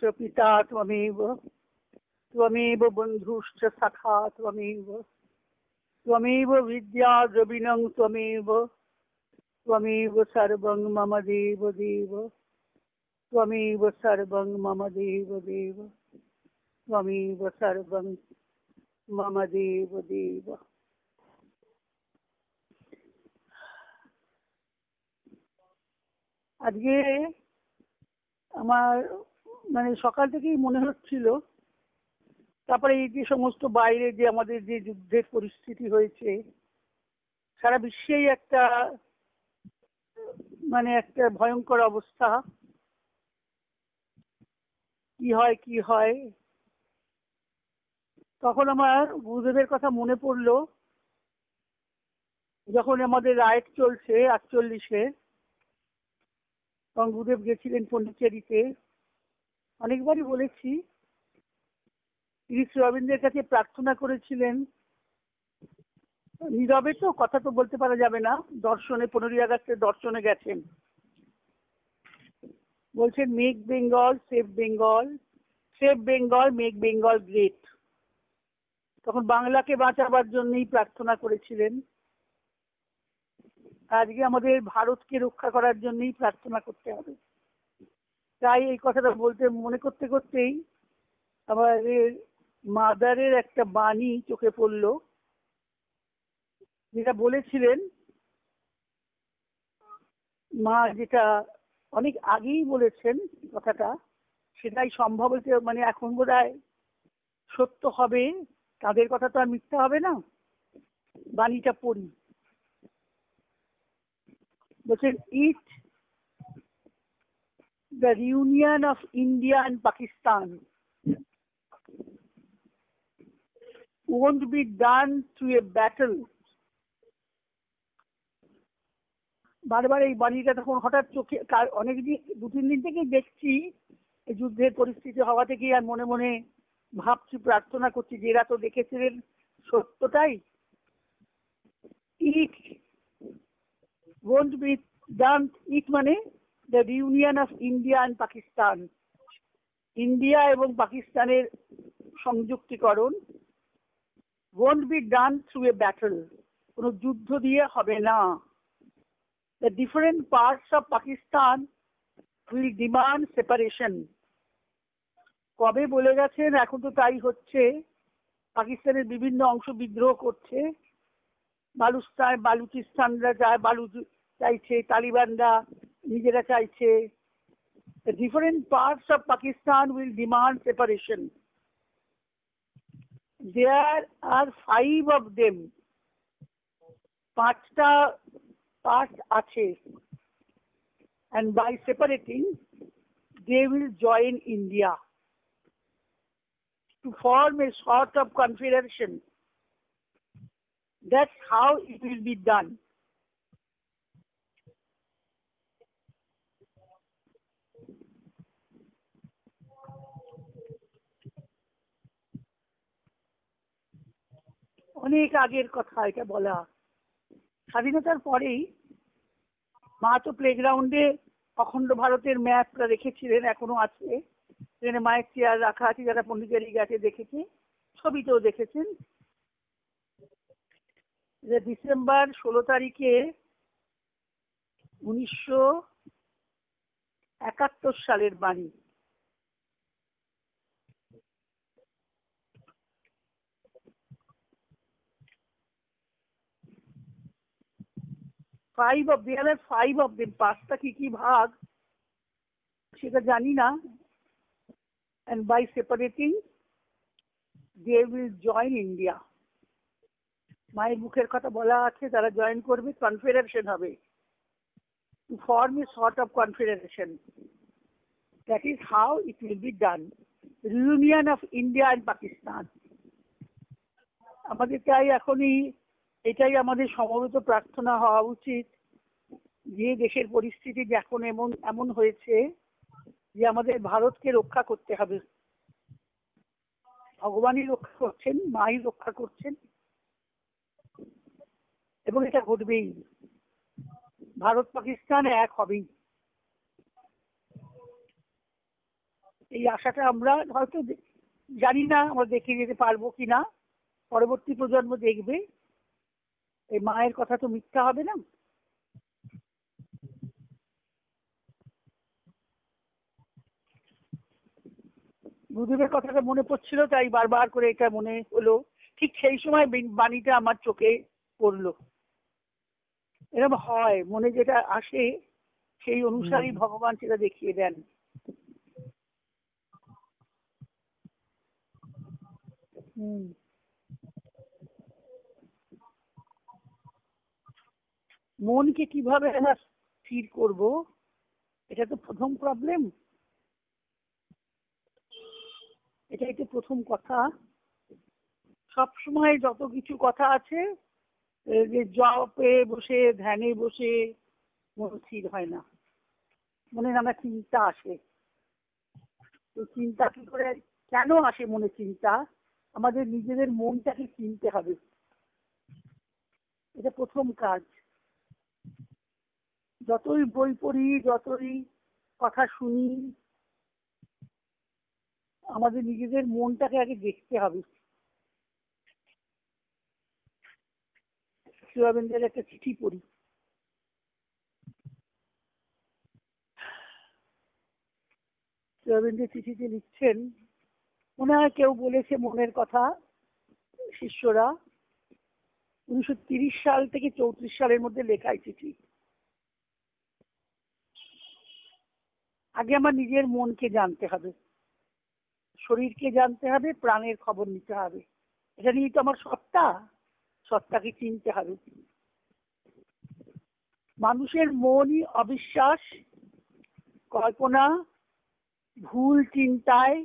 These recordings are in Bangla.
च पिता त्वमेव त्वमेव बन्धुश्च सखा त्वमेव त्वमेव विद्या द्रविणं त्वमेव त्वमेव सर्वं मम देव देव त्वमेव सर्वं मम देव देव त्वमेव सर्वं मम देव देव। আজকে আমার মানে সকাল থেকেই মনে হচ্ছিল, তারপরে এই যে সমস্ত বাইরে যে আমাদের যে যুদ্ধের পরিস্থিতি হয়েছে, সারা বিশ্বেই একটা মানে একটা ভয়ঙ্কর অবস্থা, কি হয় তখন আমার গুরুদেবের কথা মনে পড়লো। যখন আমাদের রাইট চলছে 48-এ, তখন গুরুদেব গেছিলেন পন্ডিচেরিতে। অনেকবারই বলেছি, তিনি শ্রী অরবিন্দের কাছে প্রার্থনা করেছিলেন, নীরবে তো কথা তো বলতে পারা যাবে না, দর্শনে 15ই আগস্টের দর্শনে গেছেন, বলছেন make Bengal save Bengal, save Bengal make Bengal great. তখন বাংলাকে বাঁচাবার জন্যই প্রার্থনা করেছিলেন। আজকে আমাদের ভারতকে রক্ষা করার জন্যই প্রার্থনা করতে হবে। তাই এই কথাটা বলতে মনে করতে করতেই আমাদের মাদারের একটা বাণী চোখে পড়লো, যেটা বলেছিলেন মা, যেটা অনেক আগেই বলেছেন কথাটা, সেটাই সম্ভব হতে মানে এখন বোধহয় সত্য হবে। তাদের কথা তো আর মিথ্যা হবে না। বাণীটা পড়ি। বলছেন, ইট the reunion of India and Pakistan won't be done through a battle. বারবার এই বাণীটা তখন হঠাৎ চোখে, অনেকদিন 2-3 দিন থেকেই দেখছি এই যুদ্ধের পরিস্থিতি হওয়া থেকেই, আর মনে মনে ভাবছি, প্রার্থনা করছি যে এরা তো দেখেছিলেন সত্যটাই। ইট won't be done, ইট মানে the reunion of India and Pakistan, India এবং পাকিস্তানের সংযুক্তিকরণ, won't be done through a battle, কোনো যুদ্ধ দিয়ে হবে না। The different parts of Pakistan will demand separation. কবে বলে গেছেন, এখন তো তাই হচ্ছে। পাকিস্তানের বিভিন্ন অংশ বিদ্রোহ করছে, বালুচিস্তানরা চাইছে, তালিবানরা নিজেরা চাইছে। The different parts of Pakistan will demand separation. There are 5 of them. 5টা পার্ট আছে। And by separating, they will join India to form a sort of confederation. That's how it will be done. অনেক আগের কথা এটা বলা। স্বাধীনতার পরেই মা তো প্লেগ্রাউন্ডে অখণ্ড ভারতের ম্যাপটা রেখেছিলেন, এখনো আছে। সেখানে মায়ের চেয়ার রাখা আছে, যারা পন্ডিচেরি গেছে দেখেছে, ছবিতেও দেখেছেন। ডিসেম্বর 16 তারিখে 1971 সালের বাণী। there are 5 of them. 5টা কি ভাগ সেটা জানি না। And by separating, they will join India. মায়ের মুখের কথা বলা আছে, তারা জয়েন করবে, কনফেডারেশন হবে। To form a sort of confederation. That is how it will be done. Reunion of India and Pakistan. আমাদের তাই এখনই এটাই আমাদের সমবেত প্রার্থনা হওয়া উচিত, যে দেশের পরিস্থিতি এখন এমন হয়েছে যে আমাদের ভারতকে রক্ষা করতে হবে। ভগবানই রক্ষা করছেন, মাই রক্ষা করছেন, এবং এটা ঘটবেই। ভারত পাকিস্তান এক হবেই। এই আশাটা আমরা হয়তো জানি না আমরা দেখে যেতে পারবো কিনা, পরবর্তী প্রজন্ম দেখবে এই মায়ের কথা তো মিথ্যা হবে না। গুরুদেবের কথাটা মনে পড়ছিল, তাই বারবার করে এটা মনে হলো। ঠিক সেই সময় বাণীটা আমার চোখে পড়লো। এরকম হয়, মনে যেটা আসে সেই অনুসারেই ভগবান সেটা দেখিয়ে দেন। মনকে কিভাবে আমরা স্থির করব, এটা তো প্রথম প্রবলেম, এটাই তো প্রথম কথা। সব সময় যত কিছু কথা আছে, যে জপে বসে ধ্যানে বসে মন স্থির হয় না, মনে নানা চিন্তা আসে। তো চিন্তা কি করে, কেন আসে মনে চিন্তা? আমাদের নিজেদের মনটাকে চিনতে হবে, এটা প্রথম কাজ। যতই বই পড়ি, যতই কথা শুনি, আমাদের নিজেদের মনটাকে আগে দেখতে হবে। শ্রী অরবিন্দের একটা চিঠি পড়ি। শ্রী অরবিন্দের চিঠিতে লিখছেন, মনে হয় কেউ বলেছে মনের কথা শিষ্যরা, 1930 সাল থেকে 34 সালের মধ্যে লেখা এই চিঠি। আগে আমার নিজের মনকে জানতে হবে, শরীরকে জানতে হবে, প্রাণের খবর নিতে হবে। এটা নিয়ে তো আমার সত্তা, সত্তাকে চিনতে হবে। মানুষের মনই অবিশ্বাস, কল্পনা, ভুল চিন্তায়,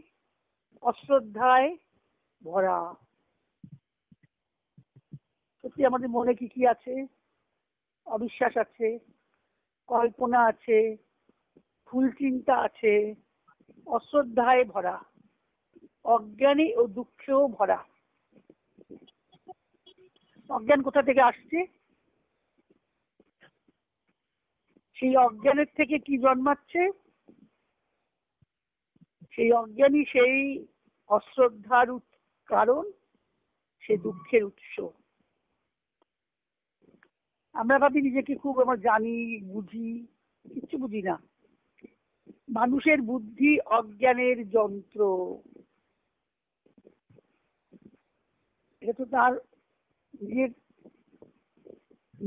অশ্রদ্ধায় ভরা। সত্যি আমাদের মনে কি কি আছে? অবিশ্বাস আছে, কল্পনা আছে, ভুল চিন্তা আছে, অশ্রদ্ধায় ভরা, অজ্ঞানী ও দুঃখেও ভরা। অজ্ঞান কোথা থেকে আসছে? সেই অজ্ঞানের থেকে কি জন্মাচ্ছে? সেই অজ্ঞানী সেই অশ্রদ্ধার কারণ, সে দুঃখের উৎস। আমরা ভাবি নিজেকে খুব আমরা জানি, বুঝি, কিচ্ছু বুঝি না। মানুষের বুদ্ধি অজ্ঞানের যন্ত্র। এটা তো তার নিজের,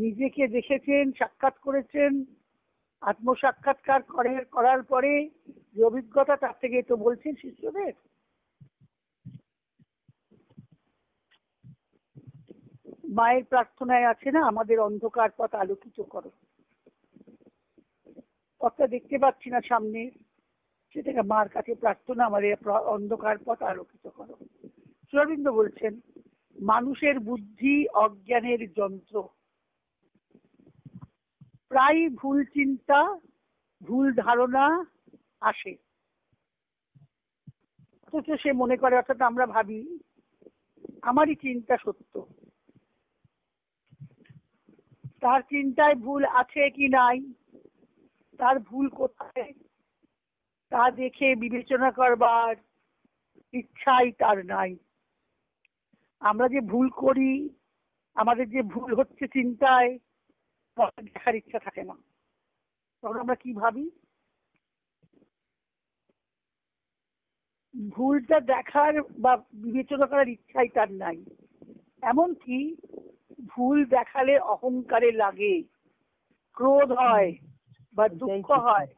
নিজেকে দেখেছেন, সাক্ষাৎ করেছেন, আত্মসাক্ষাৎকার করার পরে যে অভিজ্ঞতা, তার থেকে তো বলছেন শিষ্যদের। মায়ের প্রার্থনায় আছে না, আমাদের অন্ধকার পথ আলোকিত করো। পথটা দেখতে পাচ্ছি না সামনে, সেটাকে মার কাছে প্রার্থনা, আমাদের অন্ধকার পথ আলোকিত করো। শ্রী অরবিন্দ বলছেন, মানুষের বুদ্ধি অজ্ঞানের যন্ত্র। প্রায় ভুল চিন্তা, ভুল ধারণা আসে, অথচ সে মনে করে, অর্থাৎ আমরা ভাবি আমারই চিন্তা সত্য। তার চিন্তায় ভুল আছে কি নাই, তার ভুল কোথায়, তা দেখে বিবেচনা করবার ইচ্ছাই তার নাই। আমরা যে ভুল করি, আমাদের যে ভুল হচ্ছে চিন্তায়, দেখার ইচ্ছা থাকে না। তখন আমরা কি ভাবি? ভুলটা দেখার বা বিবেচনা করার ইচ্ছাই তার নাই। এমনকি ভুল দেখালে অহংকারে লাগে, ক্রোধ হয় বা দুঃখ হয়,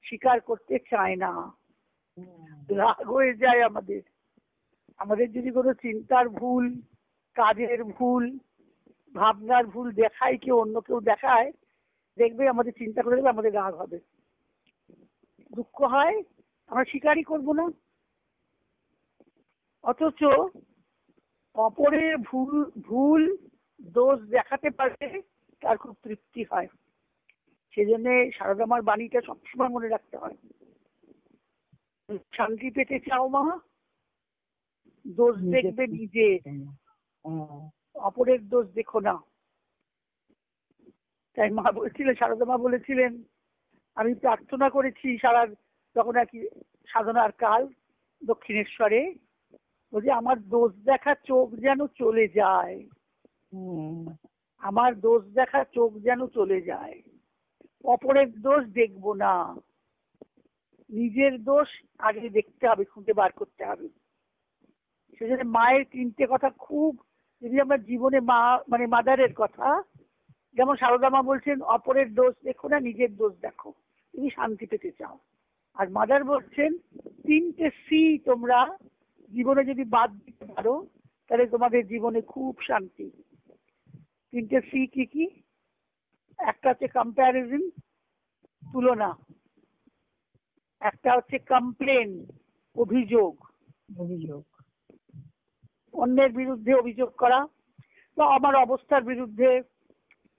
স্বীকার করতে চায় না, রাগ হয়ে যায় আমাদের। আমাদের যদি কোনো চিন্তার ভুল, কাজের ভুল, ভাবনার ভুল দেখায় কেউ, অন্য কেউ দেখায়, দেখবে আমাদের চিন্তা করে দেবে, আমাদের রাগ হবে, দুঃখ হয়, আমরা স্বীকারই করবো না। অথচ অপরের ভুল ভুল দোষ দেখাতে পারলে তার খুব তৃপ্তি হয়। সেজন্য সারদামার বাণীটা সবসময় মনে রাখতে হয়, শান্তি পেতে চাও মা, দোষ দেখবে নিজে, অপরের দোষ দেখো না। তাই মা বলছিলেন, সারদা মা বলেছিলেন, আমি প্রার্থনা করেছি সারা, যখন আর কি সাধনার কাল দক্ষিণেশ্বরে, বলছে আমার দোষ দেখা চোখ যেন চলে যায়, আমার দোষ দেখা চোখ যেন চলে যায়, অপরের দোষ দেখবো না, নিজের দোষ আগে দেখতে হবে, খুঁজে বার করতে হবে। সেজন্য মায়ের 3টে কথা খুব, যদি আমরা জীবনে মা মানে মাদারের কথা, যেমন সারদা মা বলছেন অপরের দোষ দেখো না, নিজের দোষ দেখো, তুমি শান্তি পেতে চাও। আর মাদার বলছেন 3টে সি তোমরা জীবনে যদি বাদ দিতে পারো তাহলে তোমাদের জীবনে খুব শান্তি। 3টে সি কি কি? একটা হচ্ছে কম্প্যারিজন, তুলনা, একটা হচ্ছে কমপ্লেন, অভিযোগ, অন্যের বিরুদ্ধে অভিযোগ করা বা আমার অবস্থার বিরুদ্ধে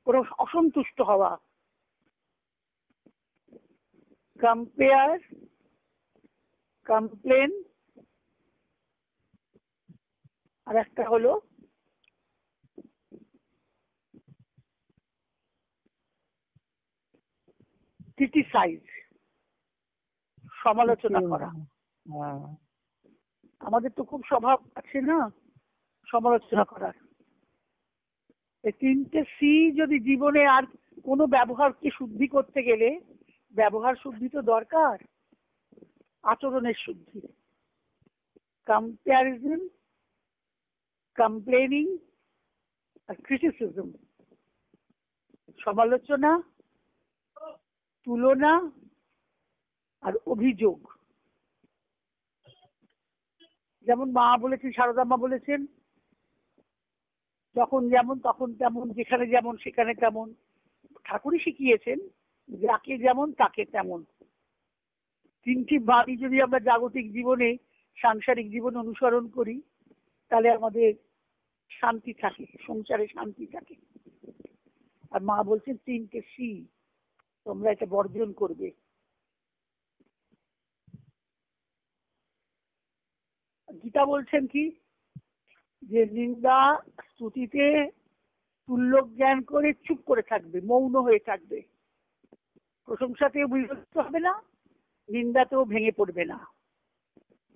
কোনো অসন্তুষ্ট হওয়া। কম্পেয়ার, কমপ্লেন, আর একটা হলো ক্রিটিসাইজ, সমালোচনা করা। আমাদের তো খুব স্বভাব আছে না সমালোচনা করার। এই 3টে সি যদি জীবনে, আর কোনো ব্যবহারকে শুদ্ধি করতে গেলে ব্যবহার শুদ্ধি তো দরকার, আচরণের শুদ্ধি। কম্প্যারিজন, কমপ্লেনিং আর ক্রিটিসিজম, সমালোচনা, তুলনা আর অভিযোগ। যেমন মা বলেছেন, সারদা মা বলেছেন যখন যেমন তখন তেমন, যেখানে যেমন সেখানে তেমন। ঠাকুরই শিখিয়েছেন যাকে যেমন তাকে তেমন। 3টি বাণী যদি আমরা জাগতিক জীবনে, সাংসারিক জীবনে অনুসরণ করি তাহলে আমাদের শান্তি থাকে, সংসারে শান্তি থাকে। আর মা বলছেন 3টে সি তোমরা এটা বর্জন করবে। গীতা বলছেন কি, যে নিন্দা স্তুতিতে তুল্য জ্ঞান করে চুপ করে থাকবে, মৌন হয়ে থাকবে। প্রশংসাতেও বিরক্ত হবে না, নিন্দাতেও ভেঙে পড়বে না।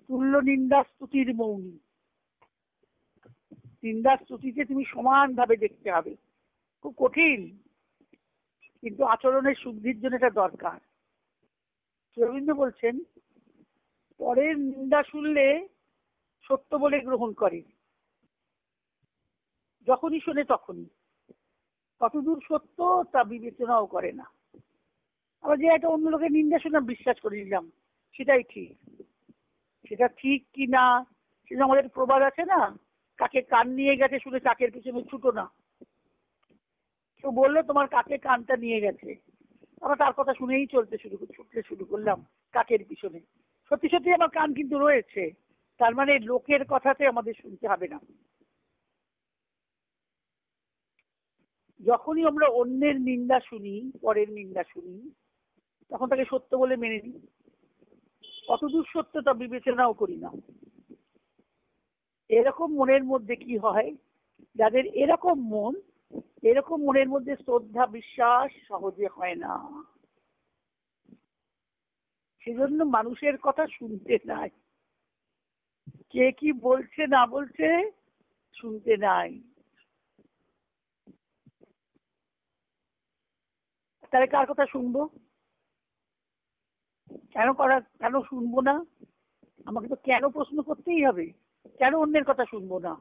তুল্য নিন্দা স্তুতির মৌনী। নিন্দা স্তুতিকে তুমি সমান ভাবে দেখতে হবে। খুব কঠিন, কিন্তু আচরণের শুদ্ধির জন্য এটা দরকার। রবীন্দ্র বলছেন পরের নিন্দা শুনলে সত্য বলে গ্রহণ করে, যখনই শোনে তখনই, কতদূর সত্য তা বিবেচনাও করে না। আবার যে একটা অন্য লোকের নিন্দা শুনলাম, বিশ্বাস করে নিলাম সেটাই ঠিক। সেটা ঠিক কি না, সেটা আমাদের প্রবাদ আছে না, কাকে কান নিয়ে গেছে শুনে কাকের পিছনে ছুটো না। কেউ বললো তোমার কাকে কানটা নিয়ে গেছে, আমরা তার কথা শুনেই ছুটতে শুরু করলাম কাকের পিছনে। সত্যি সত্যি আমার কান কিন্তু রয়েছে, তার মানে লোকের কথাতে আমাদের শুনতে হবে না। যখনই আমরা অন্যের নিন্দা শুনি, পরের নিন্দা শুনি, তখন তাকে সত্য বলে মেনে নিই, কতদূর সত্য তা বিবেচনাও করি না। এরকম মনের মধ্যে কি হয়, যাদের এরকম মন, এরকম মনের মধ্যে শ্রদ্ধা বিশ্বাস সহজে হয় না। সেজন্য মানুষের কথা শুনতে নাই, কে কি বলছে না বলছে শুনতে নাই। তাহলে কার কথা শুনবো? কেন শুনবো না? আমাকে তো কেন প্রশ্ন করতেই হবে, কেন অন্যের কথা শুনবো না?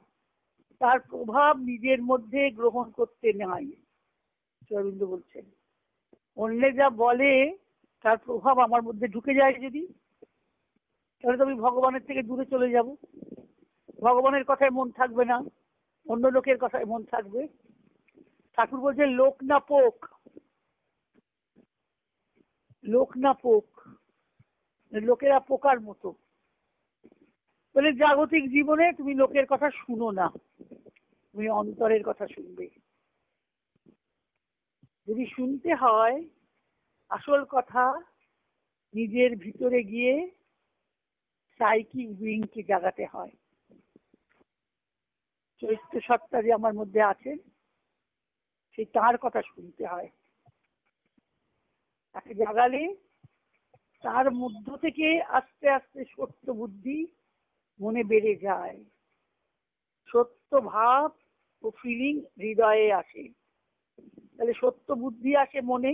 তার প্রভাব নিজের মধ্যে গ্রহণ করতে নাই। রবীন্দ্র বলছেন অন্যে যা বলে তার প্রভাব আমার মধ্যে ঢুকে যায় যদি, তাহলে তো আমি ভগবানের থেকে দূরে চলে যাব। ভগবানের কথায় মন থাকবে না, অন্য লোকের কথায় মন থাকবে। ঠাকুর বলছে লোক না পোক, লোক না পোক, লোকেরা পোকার মতো। বলে জাগতিক জীবনে তুমি লোকের কথা শুনো না, তুমি অন্তরের কথা শুনবে। যদি শুনতে হয় আসল কথা, নিজের ভিতরে গিয়ে সাইকিক বিইংকে জাগাতে হয়। চৈত্য সত্তা যে আমার মধ্যে আছে, সেই তার কথা শুনতে হয়। তাকে জাগালে তার মধ্য থেকে আস্তে আস্তে সত্য বুদ্ধি মনে বেড়ে যায়, সত্য ভাব ও ফিলিং হৃদয়ে আসে। তাহলে সত্য বুদ্ধি আসে মনে,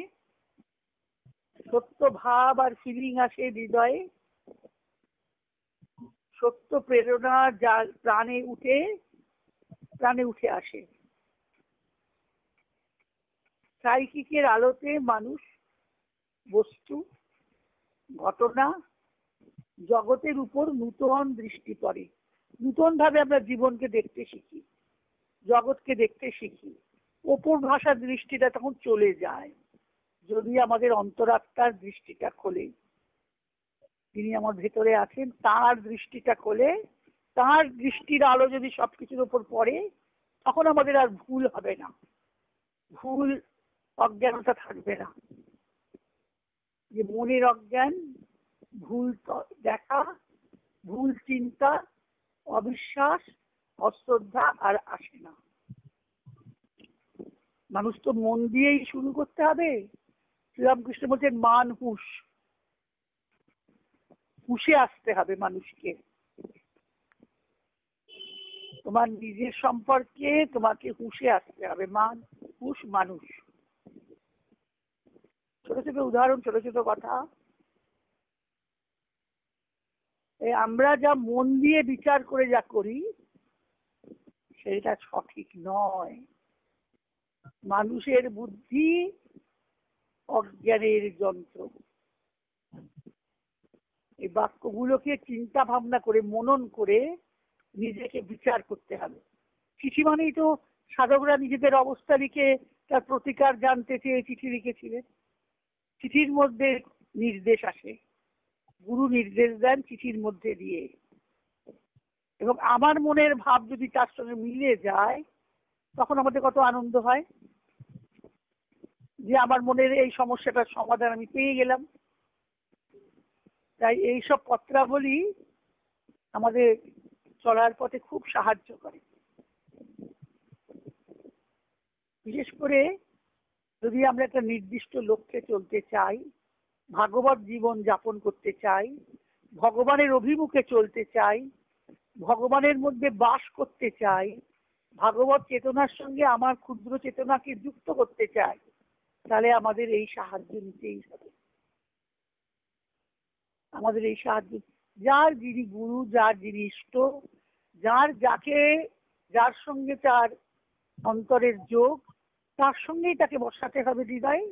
সত্য ভাব আর ফিলিং আসে হৃদয়ে, সত্য প্রেরণা যা প্রাণে উঠে আসে। সাইকিকের আলোতে মানুষ বস্তু, ঘটনা, জগতের উপর নূতন দৃষ্টি করে। নূতন ভাবে আমরা জীবনকে দেখতে শিখি, জগৎকে দেখতে শিখি। অপর ভাষার দৃষ্টিটা তখন চলে যায় যদি আমাদের অন্তরাত্মার দৃষ্টিটা খোলে। তিনি আমার ভেতরে আছেন, তার দৃষ্টিটা খোলে, তার দৃষ্টির আলো যদি সবকিছুর উপর পড়ে, তখন আমাদের আর ভুল হবে না, ভুল অজ্ঞানতা থাকবে না। যে মনের অজ্ঞান, ভুল দেখা, ভুল চিন্তা, অবিশ্বাস, অশ্রদ্ধা আর আসে না। মানুষ তো মন দিয়েই শুরু করতে হবে। শ্রীরামকৃষ্ণ বলছেন মান হুঁশ, হুঁশে আসতে হবে মানুষকে। তোমার নিজের সম্পর্কে তোমাকে হুঁশে আসতে হবে। মান হুঁশ মানুষ। ছোট ছোট উদাহরণ, ছোট ছোট কথা। আমরা যা মন দিয়ে বিচার করে যা করি সেটা সঠিক নয়। মানুষের বুদ্ধি অজ্ঞানের যন্ত্র। এই বাক্যগুলোকে চিন্তা ভাবনা করে, মনন করে নিজেকে বিচার করতে হবে। চিঠি মানেই তো সাধকরা নিজেদের অবস্থা লিখে তার প্রতিকার জানতে চেয়ে চিঠি লিখেছিলেন। চিঠির মধ্যে নির্দেশ আসে, গুরু নির্দেশ দেন চিঠির মধ্যে দিয়ে, এবং আমার মনের ভাব যদি তার সঙ্গে মিলে যায় তখন আমাদের কত আনন্দ হয় যে আমার মনের এই সমস্যাটার সমাধান আমি পেয়ে গেলাম। তাই এইসব পত্রাবলী আমাদের চলার পথে খুব সাহায্য করে। বিশেষ করে যদি আমরা একটা নির্দিষ্ট লক্ষ্যে চলতে চাই, ভাগবত জীবন যাপন করতে চাই, ভগবানের অভিমুখে চলতে চাই, ভগবানের মধ্যে বাস করতে চাই, ভাগবত চেতনার সঙ্গে আমার ক্ষুদ্র চেতনাকে যুক্ত করতে চাই, তাহলে আমাদের এই সাহায্য নিতেই হবে। আমাদের এই সাহায্য, যার যিনি গুরু, যার যিনি ইষ্ট, যার সঙ্গে তার অন্তরের যোগ, তার সঙ্গেই তাকে বসাতে হবে হৃদয়।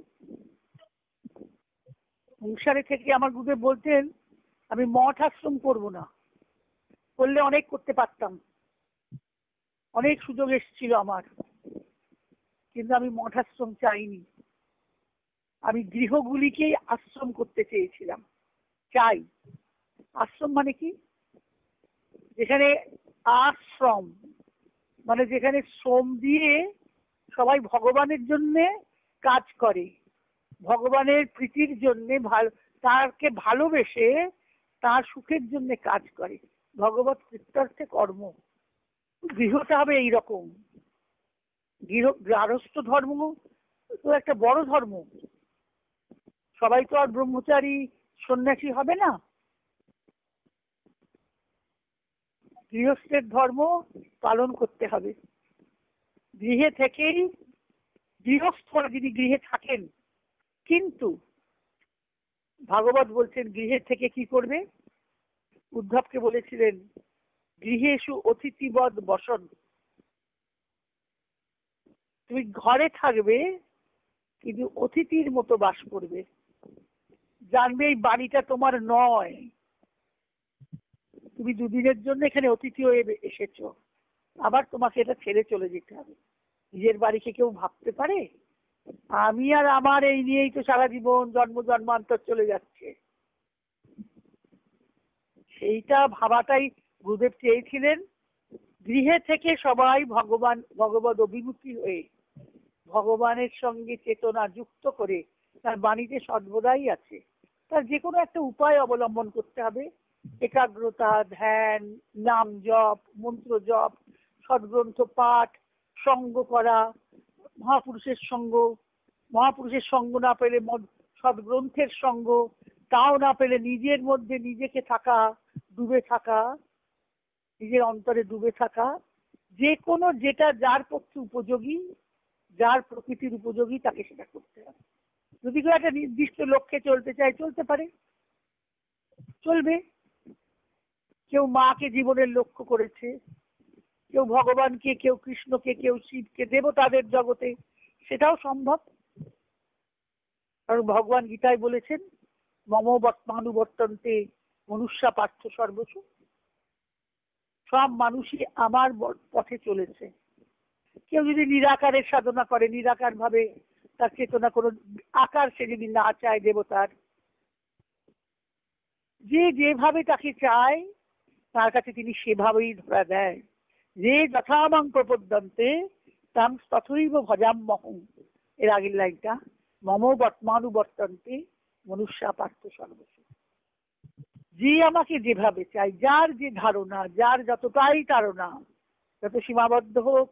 সংসারে থেকে আমার গুরুদেব বলতেন আমি মঠ আশ্রম করবো না, করলে অনেক করতে পারতাম, অনেক সুযোগ এসেছিল আমার, কিন্তু আমি মঠ আশ্রম চাইনি। আমি গৃহগুলিকেই আশ্রম করতে চেয়েছিলাম, চাই। আশ্রম মানে কি? যেখানে আশ্রম মানে যেখানে শ্রম দিয়ে সবাই ভগবানের জন্য কাজ করে, ভগবানের প্রীতির জন্য, তারকে ভালোবেসে তার সুখের জন্য কাজ করে। ভগবত কৃত্যার্থে কর্ম। গৃহটা হবে এইরকম। গৃহস্থ ধর্ম তো একটা বড় ধর্ম, সবাই তো আর ব্রহ্মচারী সন্ন্যাসী হবে না। গৃহস্থের ধর্ম পালন করতে হবে। গৃহে থেকেই গৃহস্থরা যিনি গৃহে থাকেন, কিন্তু ভাগবত বলছেন গৃহে থেকে কি করবে? উদ্ধবকে বলেছিলেন গৃহেষু অতিথিবৎ বসন। তুমি ঘরে থাকবে কিন্তু অতিথির মতো বাস করবে। জানবে এই বাড়িটা তোমার নয়, তুমি দুদিনের জন্য এখানে অতিথি হয়ে এসেছো, আবার তোমাকে এটা ছেড়ে চলে যেতে হবে। নিজের বাড়িকে কেউ ভাবতে পারে আমি আর আমার এই নিয়েই তো সারা জীবন জন্ম জন্মান্তর চলে যাচ্ছে? সেইটা ভাবাটাই গুরুদেব চেয়েছিলেন। গৃহে থেকে সবাই ভগবত অভিমুখী হয়ে ভগবানের সঙ্গে চেতনা যুক্ত করে, তার বাণীতে সর্বদাই আছে, তার যে কোনো একটা উপায় অবলম্বন করতে হবে। একাগ্রতা, ধ্যান, নাম জপ, মন্ত্র জপ, সদ্গ্রন্থ পাঠ, সঙ্গ করা, মহাপুরুষের সঙ্গ না পেলে সদ্গ্রন্থের সঙ্গ, তাও না পেলে নিজের মধ্যে নিজেকে থাকা, ডুবে থাকা, নিজের অন্তরে ডুবে থাকা, যে কোনো যেটা যার পক্ষে উপযোগী, যার প্রকৃতির উপযোগী তাকে সেটা করতে হবে। যদি কেউ একটা নির্দিষ্ট লক্ষ্যে চলতে চায় চলতে পারে, চলবে। কেউ মাকে জীবনের লক্ষ্য করেছে, কেউ ভগবানকে, কেউ কৃষ্ণকে, কেউ শিবকে, দেবতাদের জগতে, সেটাও সম্ভব। কারণ ভগবান গীতায় বলেছেন মম বর্তমানুবর্তন্তে মনুষ্যা পার্থ সর্বস্ব, সব মানুষই আমার পথে চলেছে। কেউ যদি নিরাকারের সাধনা করে, নিরাকার ভাবে তার চেতনা কোনো আকার সে যদি না চায় দেবতার, যে যেভাবে তাকে চায় তার কাছে তিনি সেভাবেই ধরা দেয়। যে যথামাং প্রপদ্যন্তে তাং তথৈব ভজাম্যহং। এর আগের লাইনটা মম বর্তমানুবর্তন্তে মনুষ্যা পার্থ সর্বস্ব। যে আমাকে যেভাবে চাই, যার যে ধারণা, যার যতটাই ধারণা, যত সীমাবদ্ধ হোক,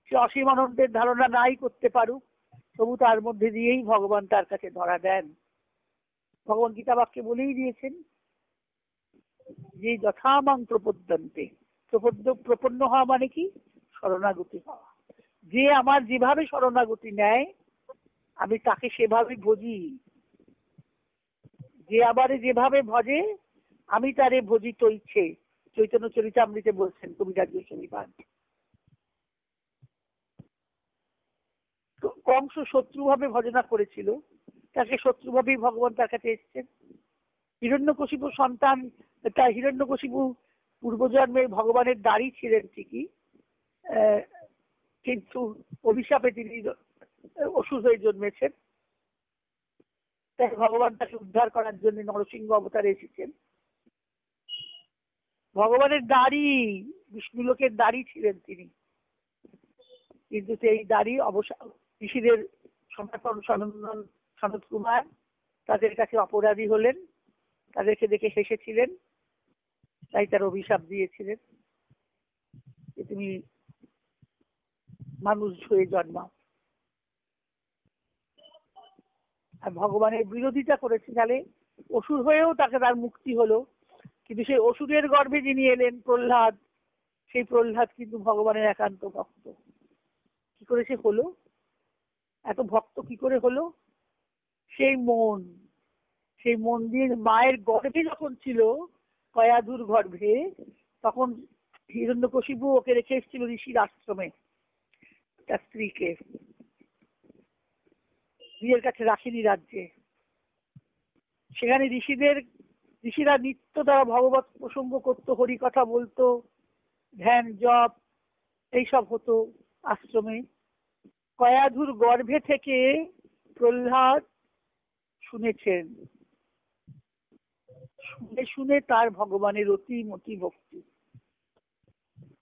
সে অসীম আনন্দের ধারণা নাই করতে পারুক, তবু তার মধ্যে দিয়েই ভগবান তার কাছে ধরা দেন। ভগবান গীতা বাক্যে বলেই দিয়েছেন যে যথামাং প্রপদ্যন্তে, প্রপন্ন হওয়া মানে কি? শরণাগতি হওয়া। যে আমার যেভাবে শরণাগতি নেয় আমি তাকে সেভাবে ভজি, যে আবার যেভাবে ভজে আমি তারে ভজিত ইচ্ছে। চৈতন্য চরিতামৃতে বলছেন কবিরাজ গোস্বামী পাদ। কংস শত্রুভাবে ভজনা করেছিল, তাকে শত্রুভাবেই ভগবান তার কাছে এসেছেন। হিরণ্যকশিপুর সন্তান, তার হিরণ্যকশিপু পূর্বজন্মের ভগবানের দাড়ি ছিলেন ঠিকই, কিন্তু অভিশাপে তিনি অসুর হয়ে জন্মেছেন। তাই ভগবান তাকে উদ্ধার করার জন্য নরসিংহ অবতারে এসেছেন। ভগবানের দাড়ি, বিষ্ণুলোকের দাড়ি ছিলেন তিনি, কিন্তু সেই দাড়ি ঋষিদের সনাতন সনন্দন সনত কুমার তাদের কাছে অপরাধী হলেন, তাদেরকে দেখে হেসেছিলেন, তাই তার অভিশাপ দিয়েছিলেন যে তুমি মানুষ হয়ে জন্মাও। আর ভগবানের বিরোধিতা করেছে, তাহলে অসুর হয়েও তাকে তার মুক্তি হলো। কিন্তু সেই অসুরের গর্ভে যিনি এলেন প্রহ্লাদ, সেই প্রহ্লাদ কিন্তু ভগবানের একান্ত ভক্ত। কি করে সে হলো এত ভক্ত? কি করে হলো? সেই মন দিয়ে মায়ের গর্ভে যখন ছিল, কয়াধুর গর্ভে, তখন হিরণ্যকশিপু ওকে রেখে এসেছিল ঋষির আশ্রমে, তার স্ত্রীকে নিজের কাছে রাখিনি রাজ্যে। সেখানে ঋষিরা নিত্য তারা ভগবত প্রসঙ্গ করতো, হরি কথা বলতো, ধ্যান জপ এইসব হতো আশ্রমে। কয়াধুর গর্ভে থেকে প্রহ্লাদ শুনেছেন, শুনে তার ভগবানের অতি ভক্তি।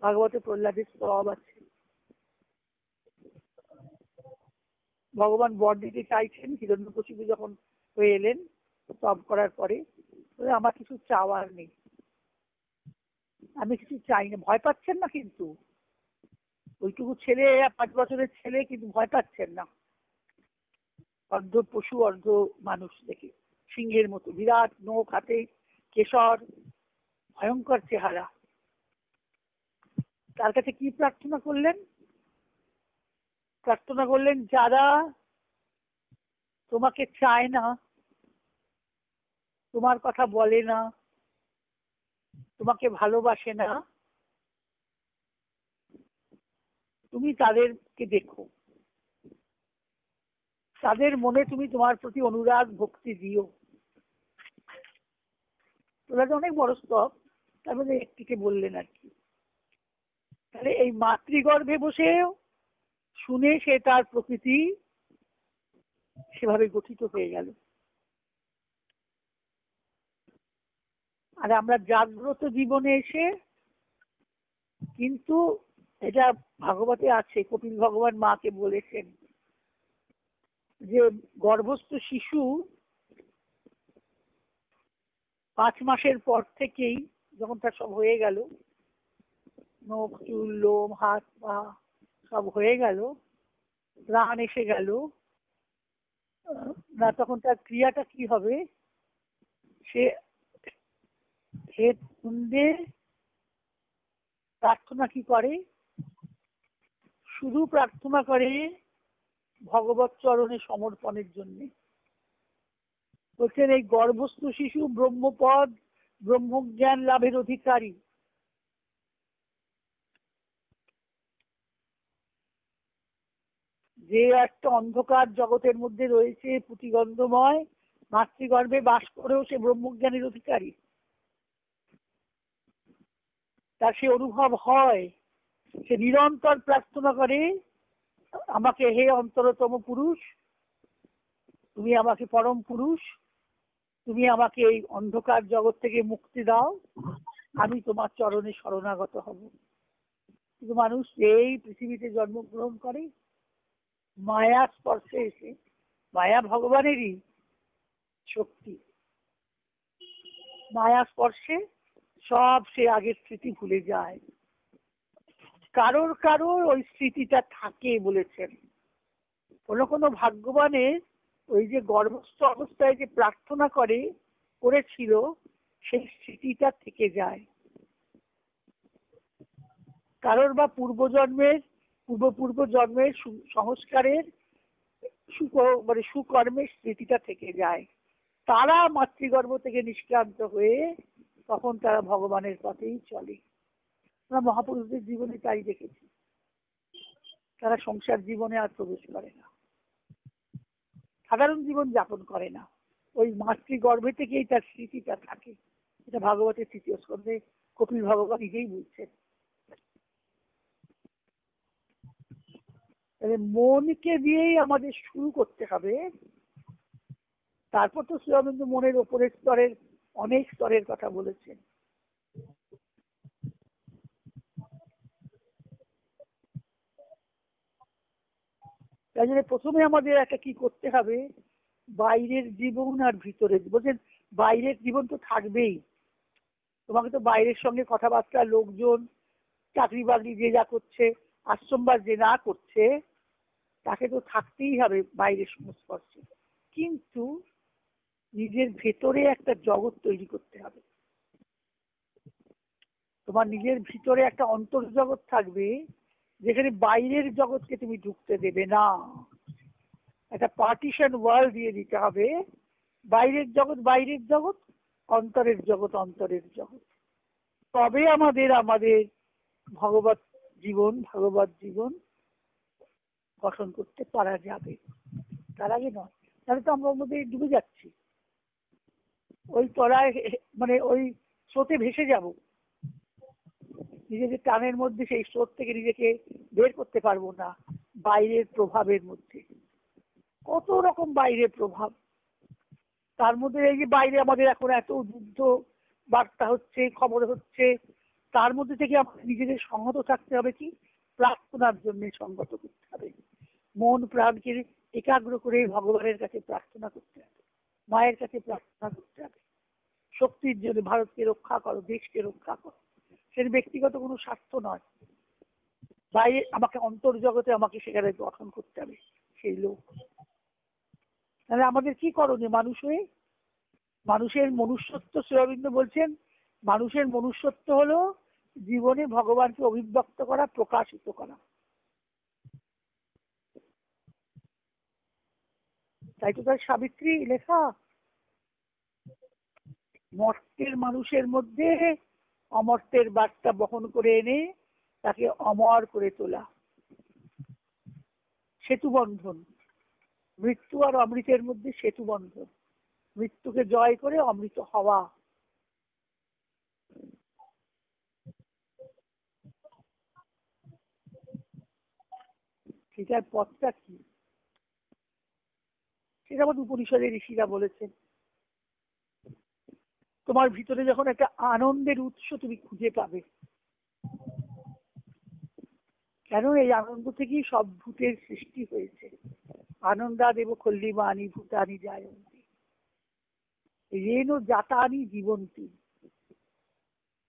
ভাগবতে প্রহ্লাদের স্তব আছে। ভগবান বর দিতে চাইছেন, হিরণ্যকশিপু যখন হয়ে এলেন স্তব করার পরে, আমার কিছু চাওয়ার নেই, আমি কিছু চাই না। ভয় পাচ্ছেন না কিন্তু, ওইটুকু ছেলে, 5 বছরের ছেলে, কিন্তু ভয় পাচ্ছেন না। অর্ধ পশু অর্ধ মানুষ দেখে, সিংহের মতো বিরাট নখ, হাতে কেশর, ভয়ঙ্কর চেহারা। তার কাছে কি প্রার্থনা করলেন? প্রার্থনা করলেন যারা তোমাকে চায় না, তোমার কথা বলে না, তোমাকে ভালোবাসে না, তুমি তাদেরকে দেখো, তাদের মনে তুমি তোমার প্রতি অনুরাগ ভক্তি দিও। তোরা তো অনেক বড় স্তব, তার মধ্যে একটিকে বললেন আর কি। তাহলে এই মাতৃগর্ভে বসে শুনে সে তার প্রকৃতি সেভাবে গঠিত হয়ে গেল। আর আমরা জাগ্রত জীবনে এসে কিন্তু, এটা ভাগবতে আছে, কপিল ভগবান মাকে বলেছেন যে গর্ভস্থ শিশু 5 মাসের পর থেকেই, যখন তার সব হয়ে গেল, নখ চুল লোম হাত পা সব হয়ে গেল, প্রাণ এসে গেল না, তখন তার ক্রিয়াটা কি হবে? সে হে কুন্দে প্রার্থনা কি করে? শুধু প্রার্থনা করে ভগবত চরণে সমর্পণের জন্য। বলছেন এই গর্ভস্থ শিশু ব্রহ্মপদ ব্রহ্মজ্ঞান লাভের অধিকারী। যে একটা অন্ধকার জগতের মধ্যে রয়েছে পুঁতিগন্ধময়, মাতৃগর্ভে বাস করেও সে ব্রহ্মজ্ঞানের অধিকারী। তার সে অনুভব হয়, সে নিরন্তর প্রার্থনা করে আমাকে হে অন্তরতম পুরুষ, তুমি আমাকে পরম পুরুষ, তুমি আমাকে এই অন্ধকার জগৎ থেকে মুক্তি দাও, আমি তোমার চরণে শরণাগত হব। কিন্তু মানুষ এই পৃথিবীতে জন্মগ্রহণ করে মায়া স্পর্শে এসে, মায়া ভগবানেরই শক্তি, মায়া স্পর্শে সব সে আগের স্মৃতি ভুলে যায়। কারোর কারোর ওই স্মৃতিটা থাকে বলেছেন। কোনো কোনো ভাগ্যবানের ওই যে গর্ভস্থ অবস্থায় যে প্রার্থনা করেছিল সেই স্মৃতিটা থেকে যায়। কারোর বা পূর্ব জন্মের সংস্কারের সুকর্মের স্মৃতিটা থেকে যায়। তারা মাতৃগর্ভ থেকে নিষ্ক্রান্ত হয়ে তখন তারা ভগবানের পথেই চলে। আমরা মহাপুরুষদের জীবনে তাই দেখেছি, তারা সংসার জীবনে আর প্রবেশ করে না, সাধারণ জীবন যাপন করে না, ওই মাতৃগর্ভে থেকেই তার স্মৃতিটা থাকে। এটা ভাগবতের ৩য় স্কন্ধে কপিল ভগবান নিজেই বলছেন। মনকে দিয়েই আমাদের শুরু করতে হবে। তারপর তো শ্রী অরবিন্দ মনের ওপরের স্তরের অনেক স্তরের কথা বলেছেন। তাই জন্য প্রথমে আমাদের একটা কি করতে হবে, বাইরের জীবন আর ভিতরের বলছেন। বাইরের জীবন তো থাকবেই, তোমাকে তো বাইরের সঙ্গে কথাবার্তা, লোকজন, চাকরি বাকরি যে যা করছে, আশ্রমবাস যে না করছে, তাকে তো থাকতেই হবে বাইরের সংস্পর্শে। কিন্তু নিজের ভেতরে একটা জগৎ তৈরি করতে হবে। তোমার নিজের ভিতরে একটা অন্তর্জগৎ থাকবে, যেখানে বাইরের জগৎকে তুমি ঢুকতে দেবে না। একটা পার্টিশন ওয়াল দিয়ে দিতে হবে, বাইরের জগৎ বাইরের জগৎ, অন্তরের জগৎ অন্তরের জগৎ। তবে আমাদের ভগবত জীবন গঠন করতে পারা যাবে। তার আগে নয়, তাহলে তো আমরা মধ্যে ডুবে যাচ্ছি, ওই তলায় ওই স্রোতে ভেসে যাব। নিজেকে টানের মধ্যে সেই স্রোত থেকে নিজেকে বের করতে পারবো না। বাইরের প্রভাবের মধ্যে কত রকম বাইরের প্রভাব, তার মধ্যে এই যে বাইরে আমাদের এখন এত যুদ্ধ বার্তা হচ্ছে, খবর হচ্ছে, তার মধ্যে থেকে আমাদের নিজেদের সংহত থাকতে হবে। কি প্রার্থনার জন্য সংগত করতে হবে, মন প্রাণকে একাগ্র করে ভগবানের কাছে প্রার্থনা করতে হবে, মায়ের কাছে প্রার্থনা করতে হবে শক্তির জন্য। ভারতকে রক্ষা করো, দেশকে রক্ষা করো। সেটা ব্যক্তিগত কোনো স্বার্থ নয়, বাইরে আমাকে অন্তর্জগতে আমাকে সেখানে গঠন করতে হবে সেই লোক। তাহলে আমাদের কি করণীয়? মানুষের মনুষ্যত্ব, শ্রী অরবিন্দ বলছেন মানুষের মনুষ্যত্ব হলো জীবনে ভগবানকে অভিব্যক্ত করা, প্রকাশিত করা। তাই তো তার সাবিত্রী লেখা, মর্তের মানুষের মধ্যে অমর্তের বার্তা বহন করে এনে তাকে অমর করে তোলা। সেতু বন্ধন, মৃত্যু আর অমৃতের মধ্যে সেতু বন্ধন, মৃত্যুকে জয় করে অমৃত হওয়া। সেটার পথটা কি, সেটা আমাদের উপনিষদের ঋষিরা বলেছেন। তোমার ভিতরে যখন একটা আনন্দের উৎস তুমি খুঁজে পাবে, কেন এই আনন্দ থেকেই সব ভূতের সৃষ্টি হয়েছে। আনন্দাদেব খল্লিমানি ভূতানি জায়ন্তি রেণ জাতানি জীবন্তী।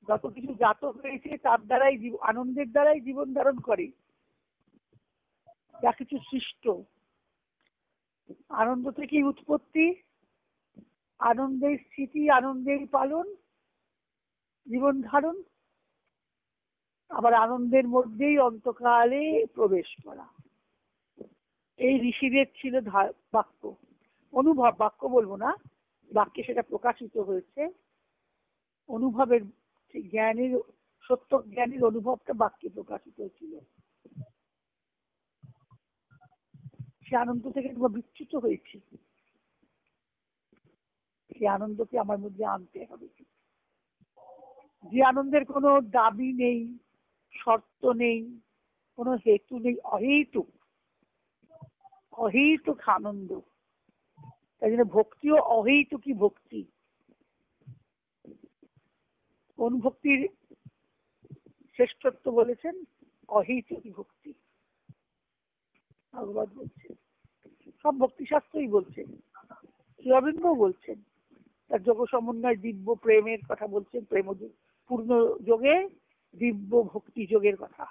যত কিছু জাত হয়েছে তার দ্বারাই আনন্দের দ্বারাই জীবন ধারণ করে। যা কিছু সৃষ্ট আনন্দ থেকেই উৎপত্তি, আনন্দের স্মৃতি, আনন্দের পালন, জীবন ধারণ, আবার আনন্দের মধ্যেই অন্তকালে প্রবেশ করা। এই ঋষিদের ছিল বাক্য, অনুভব, বাক্য বলবো না, বাক্যে সেটা প্রকাশিত হয়েছে। অনুভবের, জ্ঞানের, সত্য জ্ঞানের অনুভবটা বাক্যে প্রকাশিত হয়েছিল। সে আনন্দ থেকে তোমার বিচ্যুত হয়েছি, সেই আনন্দকে আমার মধ্যে আনতে হবে। যে আনন্দের কোনো দাবি নেই, শর্ত নেই, কোনো হেতু নেই, অহেতুক, অহেতুক আনন্দ। তাই জন্য ভক্তিও অহেতুকই ভক্তি। কোন ভক্তির শ্রেষ্ঠত্ব বলেছেন? অহেতুকী ভক্তি। ভগবত বলছেন, সব ভক্তিশাস্ত্রই বলছেন, শ্রী অরবিন্দও বলছেন। তার যোগ সমন্বয় দিব্য প্রেমের কথা বলছেন, প্রেম পূর্ণ যোগে দিব্য ভক্তি যোগের কথা,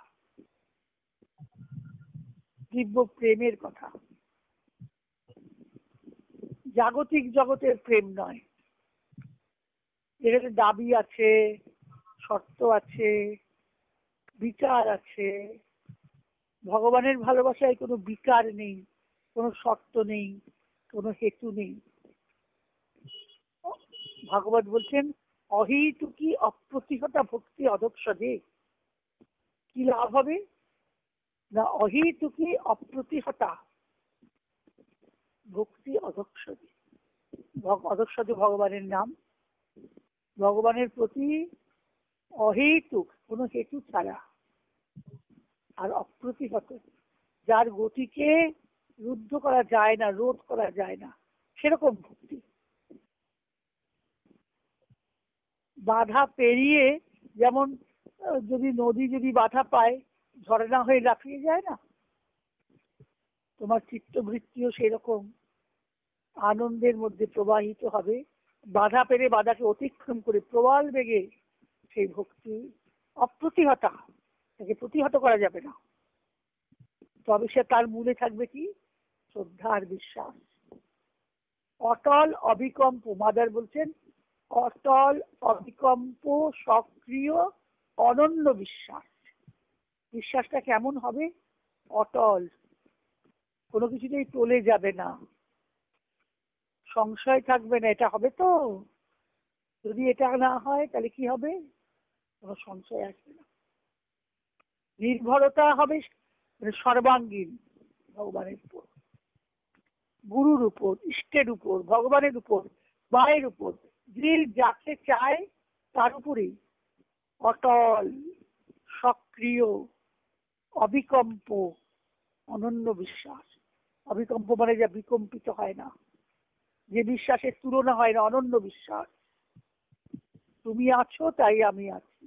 দিব্য প্রেমের কথা। জাগতিক জগতের প্রেম নয়, যেখানে দাবি আছে, শর্ত আছে, বিচার আছে। ভগবানের ভালোবাসায় কোনো বিকার নেই, কোনো শর্ত নেই, কোনো হেতু নেই। ভাগবত বলছেন অহেতুকী অপ্রতিহতা ভক্তি অধক্ষজে। কি লাভ হবে না? অহেতুকী অপ্রতিহতা ভক্তি অধক্ষজে। অধক্ষজে ভগবানের নাম। ভগবানের প্রতি অহেতুক, কোনো হেতু ছাড়া, আর অপ্রতিহত, যার গতিকে রুদ্ধ করা যায় না, রোধ করা যায় না, সেরকম ভক্তি। বাধা পেরিয়ে, যেমন যদি নদী যদি বাধা পায় ঝর্ণা হয়ে লাফিয়ে যায় না, তোমার চিত্তবৃত্তিও সেরকম আনন্দের মধ্যে প্রবাহিত হবে। বাধা পেরে, বাধাকে অতিক্রম করে প্রবল বেগে সেই ভক্তি অপ্রতিহতা, তাকে প্রতিহত করা যাবে না। তবে সে তার মূলে থাকবে কি? শ্রদ্ধা আর বিশ্বাস। অটল অবিকম্প, মাদার বলছেন অটল অবিকম্প সক্রিয় অনন্য বিশ্বাস। বিশ্বাসটা কেমন হবে? অটল, কোনো কিছুতেই টলে যাবে না, সংশয় থাকবে না, এটা হবে তো, যদি এটা না হয় তাহলে কি হবে, কোনো সংশয় আসবে না। নির্ভরতা হবে সর্বাঙ্গীন ভগবানের উপর, গুরুর উপর, ইষ্টের উপর, ভগবানের উপর, মায়ের উপর, যে যাকে চায় তার উপরেই অটল, সক্রিয়, অবিকম্প, অনন্য বিশ্বাস। অবিকম্প মানে যা বিকম্পিত হয় না, যে বিশ্বাসের তুলনা হয় না, অনন্য বিশ্বাস। তুমি আছো তাই আমি আছি,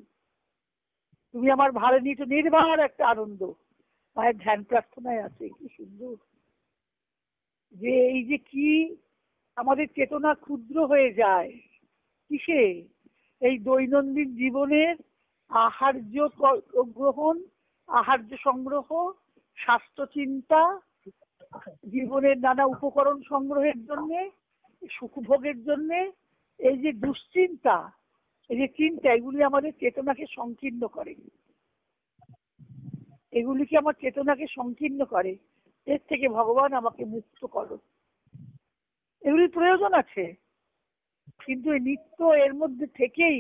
তুমি আমার ভালো নিয়ে, তো নির্ভর একটা আনন্দ মায়ের ধ্যান প্রার্থনায় আছে। কি সুন্দর যে এই যে কি আমাদের চেতনা ক্ষুদ্র হয়ে যায় কিসে? এই দৈনন্দিন জীবনের আহার্য গ্রহণ, আহার্য সংগ্রহ, স্বাস্থ্য চিন্তা, জীবনের নানা উপকরণ সংগ্রহের জন্য, সুখভোগের জন্য, এই যে দুশ্চিন্তা, এই যে চিন্তা, এগুলি আমাদের চেতনাকে সংকীর্ণ করে, এগুলি কি আমার চেতনাকে সংকীর্ণ করে। এর থেকে ভগবান আমাকে মুক্ত করো। এগুলির প্রয়োজন আছে, কিন্তু এই নিত্য এর মধ্যে থেকেই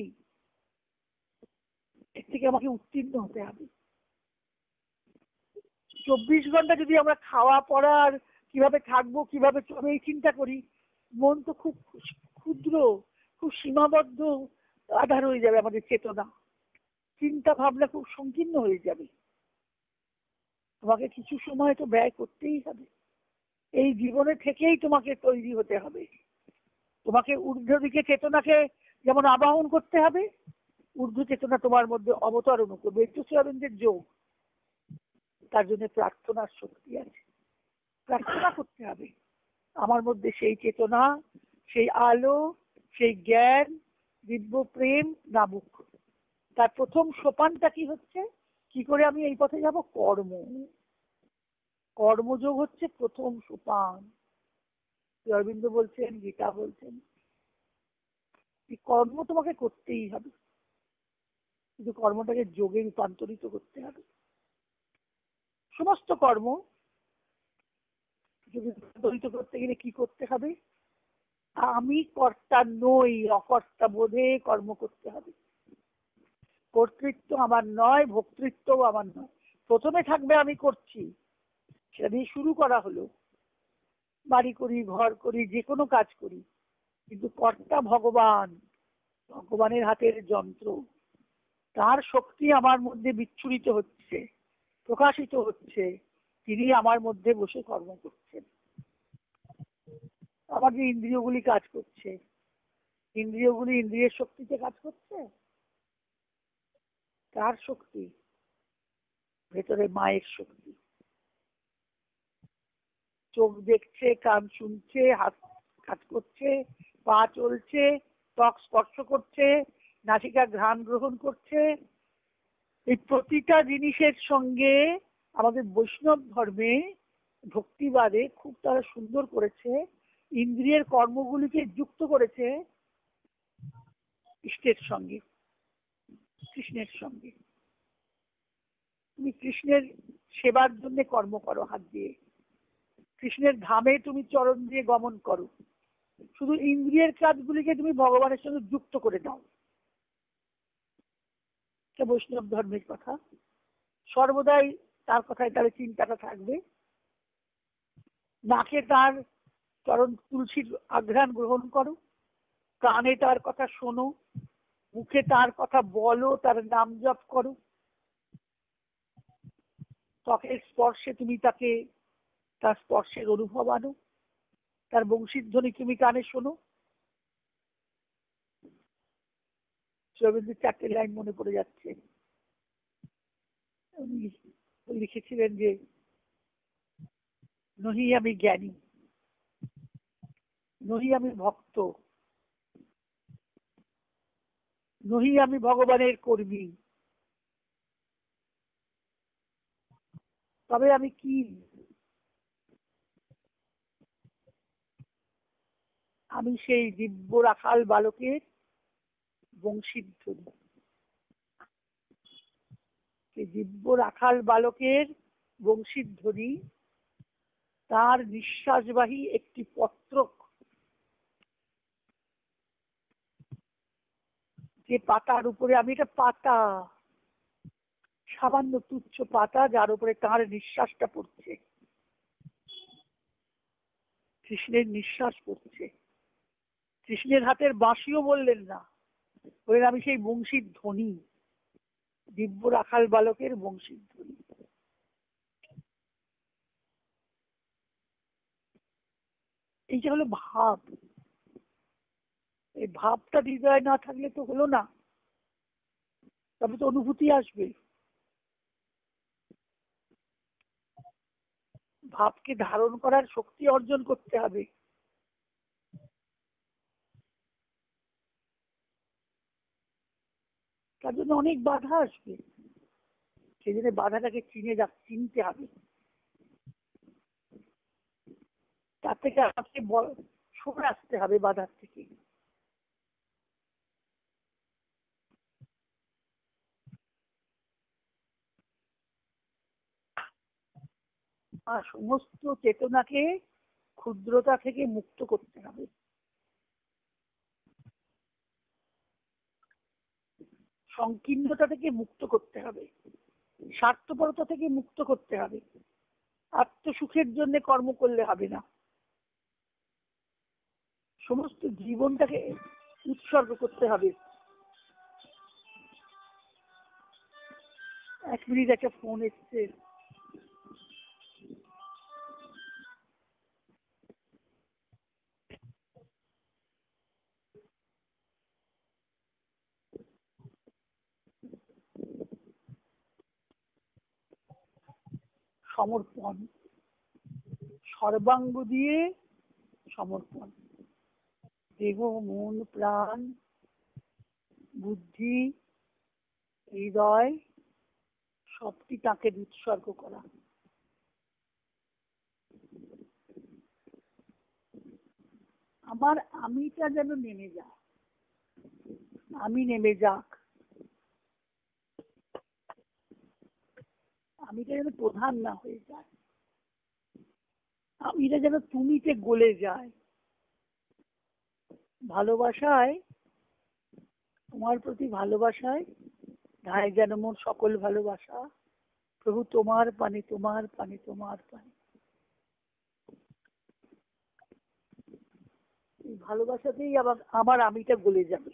এর থেকে আমাকে উত্তীর্ণ হতে হবে। 24 ঘন্টা যদি আমরা খাওয়া পড়ার, কিভাবে থাকবো, কিভাবে চলবে এই চিন্তা করি, মন তো খুব ক্ষুদ্র, খুব সীমাবদ্ধ আধার হয়ে যাবে আমাদের চেতনা, চিন্তা ভাবনা খুব সংকীর্ণ হয়ে যাবে। তোমাকে কিছু সময় তো ব্যয় করতেই হবে, এই জীবনে থেকেই তোমাকে তৈরি হতে হবে। তোমাকে ঊর্ধ্ব দিকে চেতনাকে যেমন আবাহন করতে হবে, ঊর্ধ্ব চেতনা তোমার মধ্যে অবতরণ করবে। একটু শ্রীঅরবিন্দের যোগ, তার জন্য প্রার্থনার শক্তি আছে। প্রার্থনা করতে হবে আমার মধ্যে সেই চেতনা, সেই আলো, সেই জ্ঞান, দিব্য প্রেম নামুক। তার প্রথম সোপানটা কি হচ্ছে? কি করে আমি এই পথে যাব? কর্ম, কর্মযোগ হচ্ছে প্রথম সোপান। শ্রী অরবিন্দ বলছেন, গীতা বলছেন, এই কর্ম তোমাকে করতেই হবে, কিন্তু কর্মটাকে যোগে রূপান্তরিত করতে হবে। সমস্ত কর্ম যোগে রূপান্তরিত করতে গেলে কি করতে হবে? আমি কর্তা নই, অকর্তা বোধে কর্ম করতে হবে। কর্তৃত্ব আমার নয়, ভোক্তৃত্বও আমার নয়। প্রথমে থাকবে আমি করছি, সেটা দিয়ে শুরু করা হলো। বাড়ি করি, ঘর করি, যে কোনো কাজ করি, কিন্তু কর্তা ভগবান, ভগবানের হাতের যন্ত্র। তার শক্তি আমার মধ্যে বিচ্ছুরিত হচ্ছে, প্রকাশিত হচ্ছে, তিনি আমার মধ্যে বসে কর্ম করছেন। আমার যে ইন্দ্রিয়গুলি কাজ করছে, ইন্দ্রিয়গুলি ইন্দ্রিয়ের শক্তিতে কাজ করছে। কার শক্তি? ভেতরে মায়ের শক্তি। চোখ দেখছে, কান শুনছে, হাত কাজ করছে, পা চলছে, ত্বক স্পর্শ করছে, নাসিকা ঘ্রাণ গ্রহণ করছে। এই প্রতিটা জিনিসের সঙ্গে আমাদের বৈষ্ণব ধর্মে, ভক্তিবাদে খুব তারা সুন্দর করেছে, ইন্দ্রিয়ের কর্মগুলিকে যুক্ত করেছে ইষ্টের সঙ্গে, কৃষ্ণের সঙ্গে। তুমি কৃষ্ণের সেবার জন্য কর্ম করো হাত দিয়ে, কৃষ্ণের ধামে তুমি চরণ দিয়ে গমন করো। শুধু ইন্দ্রিয়ের কাজগুলিকে তুমি ভগবানের সঙ্গে যুক্ত করে দাও। এটা বৈষ্ণব ধর্মের কথা। সর্বদাই তার কথায় তার চিন্তাটা থাকবে। নাকে তার চরণ তুলসীর আঘ্রাণ গ্রহণ করো, কানে তার কথা শোনো, মুখে তার কথা বলো, তার নাম জপ করো। ত্বকের স্পর্শে তুমি তাকে, তার স্পর্শের অনুভব আনো, তার বংশীধ্বনি তুমি কানে শোনো। রবীন্দ্রের 4টে লাইন মনে পড়ে যাচ্ছে। উনি লিখেছিলেন যে, নহি আমি জ্ঞানী, নহি আমি ভক্ত, নহি আমি ভগবানের কর্মী, তবে আমি কি? আমি সেই দিব্য রাখাল বালকের বংশীধ্বনি। সেই দিব্য রাখাল বালকের বংশীধ্বনি, তার নিঃশ্বাসবাহী একটি পত্রক। যে পাতার উপরে, আমি এটা পাতা, সামান্য তুচ্ছ পাতা, যার উপরে তার নিঃশ্বাসটা পড়ছে, কৃষ্ণের নিঃশ্বাস পড়ছে। কৃষ্ণের হাতের বাঁশিও বললেন না, বললেন আমি সেই বংশীর ধ্বনি, দিব্য রাখাল বালকের বংশীর ধ্বনি। এইটা হলো ভাব। এই ভাবটা হৃদয় না থাকলে তো হলো না, তবে তো অনুভূতি আসবে। ভাবকে ধারণ করার শক্তি অর্জন করতে হবে। তার জন্য অনেক বাধা আসবে, সেই জন্য বাধাটাকে চিনতে হবে। তার থেকে আমাকে সরে আসতে হবে বাধার থেকে। আর সমস্ত চেতনাকে ক্ষুদ্রতা থেকে মুক্ত করতে হবে, সংকীর্ণতা থেকে মুক্ত করতে হবে, স্বার্থপরতা থেকে মুক্ত করতে হবে। আত্মসুখের জন্য কর্ম করলে হবে না, সমস্ত জীবনটাকে উৎসর্গ করতে হবে। 1 মিনিট, একটা ফোন এসছে। সমর্পণ, সর্বাঙ্গ দিয়ে সমর্পণ, দেহ মন প্রাণ বুদ্ধি হৃদয় সবটি তাকে উৎসর্গ করা। আমার আমিটা যেন নেমে যায়, আমি নেমে যাক, আমিটা যেন প্রধান না হয়ে যায়, আমিটা যেন তুমিতে গলে যায়। ভালোবাসায়, তোমার প্রতি ভালোবাসায় ধায় যেন মোর সকল ভালোবাসা, প্রভু তোমার পানে, তোমার পানে, তোমার পানে। এই ভালোবাসাতেই আবার আমার আমিটা গলে যাবে।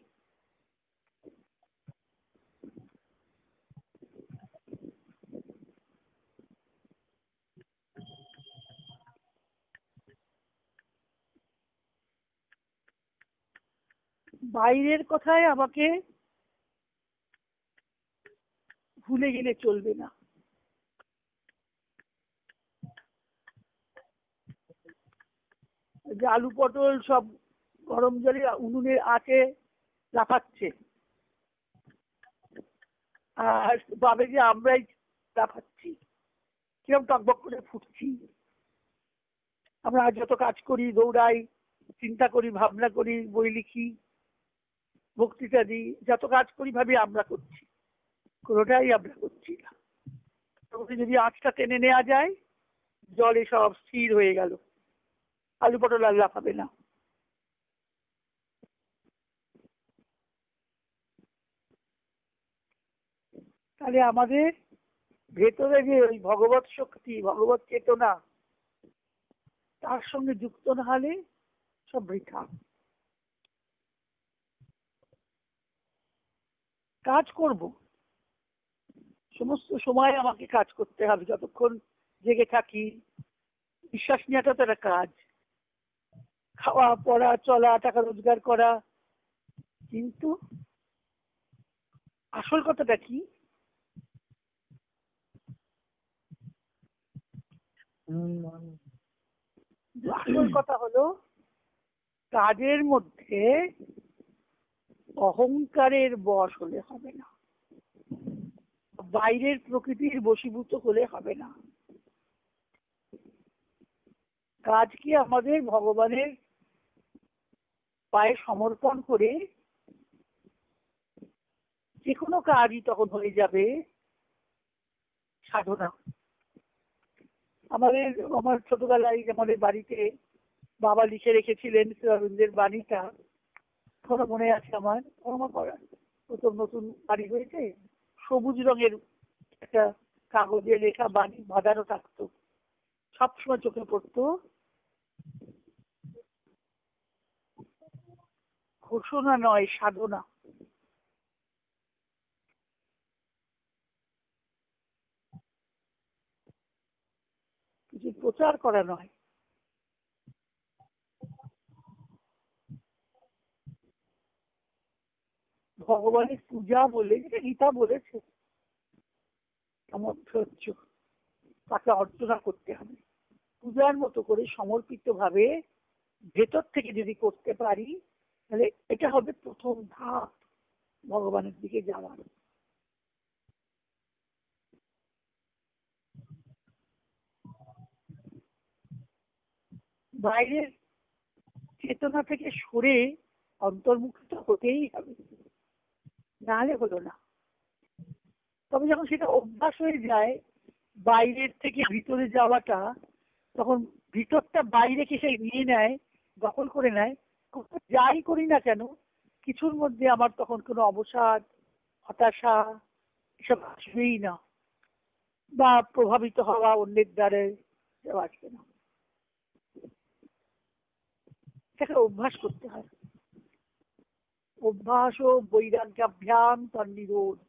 বাইরের কথায় আমাকে ভুলে গেলে চলবে না। যে আলু পটল সব গরম জলে উনুনের আঁচে লাফাচ্ছে, আর ভাবে যে আমরাই লাফাচ্ছি, কিরম টকবক করে ফুটছি। আমরা যত কাজ করি, দৌড়াই, চিন্তা করি, ভাবনা করি, বই লিখি, বক্তৃতা দিই, যত কাজ করি ভাবি আমরা করছি, কোনোটাই আমরা করছি না। যদি আঁচটা টেনে নেওয়া যায়, জলে সব স্থির হয়ে গেল, আলু পটল আর লাফাবে না। তাহলে আমাদের ভেতরে যে ওই ভগবত শক্তি, ভগবত চেতনা, তার সঙ্গে যুক্ত না হলে সব বৃথা। কাজ করব, সমস্ত সময় আমাকে কাজ করতে হবে, যতক্ষণ জেগে থাকি। নিঃশ্বাস নেওয়াটা তো একটা কাজ, খাওয়া পড়া চলা, টাকা রোজগার করা, কিন্তু আসল কথাটা কি? আসল কথা হলো কাজের মধ্যে অহংকারের বশ হলে হবে না, বাইরের প্রকৃতির বশীভূত হলে হবে না। কাজকে আমাদের ভগবানের পায়ে সমর্পণ করে যে কোনো কাজই তখন হয়ে যাবে সাধনা। আমার ছোটবেলায় আমাদের বাড়িতে বাবা লিখে রেখেছিলেন শ্রী অরবিন্দের বাণীটা, এখনো মনে আছে আমার। প্রথম নতুন বাড়ি হয়েছে, সবুজ রঙের একটা কাগজে লেখা বাণী বাঁধানো থাকতো, সবসময় চোখে পড়তো, ঘোষণা নয় সাধনা। কিছু প্রচার করা নয়, ভগবানের পূজা বলে, যেটা গীতা বলেছে, সমর্থ তাকে অর্চনা করতে হবে পূজার মতো করে সমর্পিত ভাবে। ভেতর থেকে যদি করতে পারি, তাহলে এটা হবে প্রথম ধাপ ভগবানের দিকে যাওয়ার। বাইরের চেতনা থেকে সরে অন্তর্মুখী তো হতেই হবে, নাহলে হলো না। তবে যখন সেটা অভ্যাস হয়ে যায় বাইরের থেকে ভিতরে যাওয়াটা, তখন ভিতরটা বাইরেকে সে নিয়ে নেয়, দখল করে নেয়। যাই করি না কেন, কিছুর মধ্যে আমার তখন কোনো অবসাদ, হতাশা এসব আসবেই না, বা প্রভাবিত হওয়া অন্যের দ্বারা এসব আসবে না। এটাকে অভ্যাস করতে হয়। অভ্যাস ও বৈরাগ্যাভ্যাম তার নিরোধ।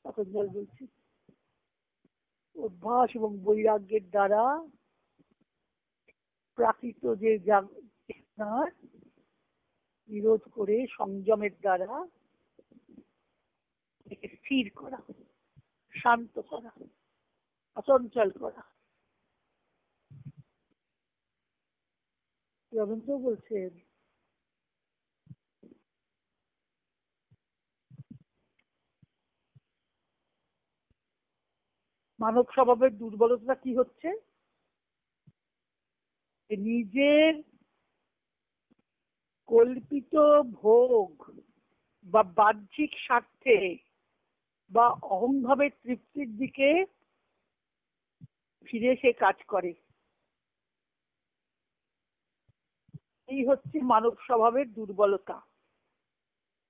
পতঞ্জল বলছি, অভ্যাস এবং বৈরাগ্যের দ্বারা প্রাকৃত যে জ্ঞান নিরোধ করে সংযমের দ্বারা স্থির করা, শান্ত করা, অচঞ্চল করা। রবীন্দ্র বলছেন, মানব স্বভাবের দুর্বলতা কি হচ্ছে? নিজের কল্পিত ভোগ বা বাহ্যিক স্বার্থে বা অহংভাবের তৃপ্তির দিকে ফিরে সে কাজ করে। এই হচ্ছে মানব স্বভাবের দুর্বলতা।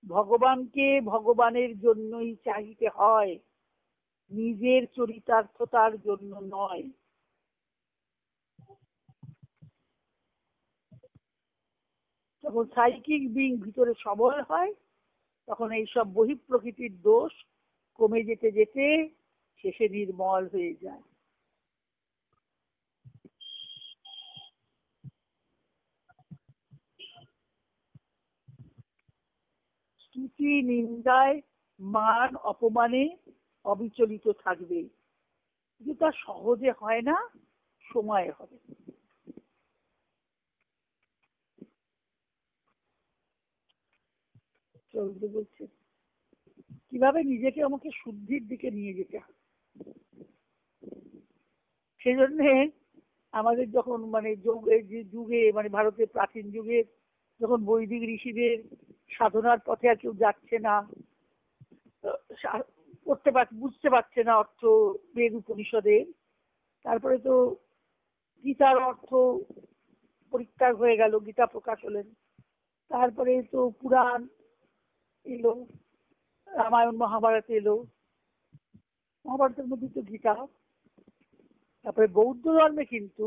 ভগবানকে ভগবানের জন্যই চাইতে হয়, নিজের চরিতার্থতার জন্য নয়। যখন সাইকিক বিং ভিতরে সবল হয়, তখন এইসব বহিঃপ্রকৃতির দোষ কমে যেতে যেতে শেষে নির্মল হয়ে যায়। স্তুতি নিন্দায় মান অপমানে অবিচলিত থাকবে, কিন্তু তা সহজে হয় না, সময়ে হবে। বলছে কিভাবে নিজেকে আমাকে শুদ্ধির দিকে নিয়ে যেতে হবে। সেই জন্য আমাদের যখন যুগে ভারতের প্রাচীন যুগে যখন বৈদিক ঋষিদের সাধনার পথে আর কেউ যাচ্ছে না, বুঝতে পারছে না অর্থ বেদ উপনিষদের, তারপরে তো গীতার অর্থ পরিত্যাগ হয়ে গেল, গীতা প্রকাশ হলেন, তারপরে তো পুরাণ এলো, রামায়ণ মহাভারত এলো, মহাভারতের মধ্যে তো গীতা। তারপরে বৌদ্ধ ধর্মে কিন্তু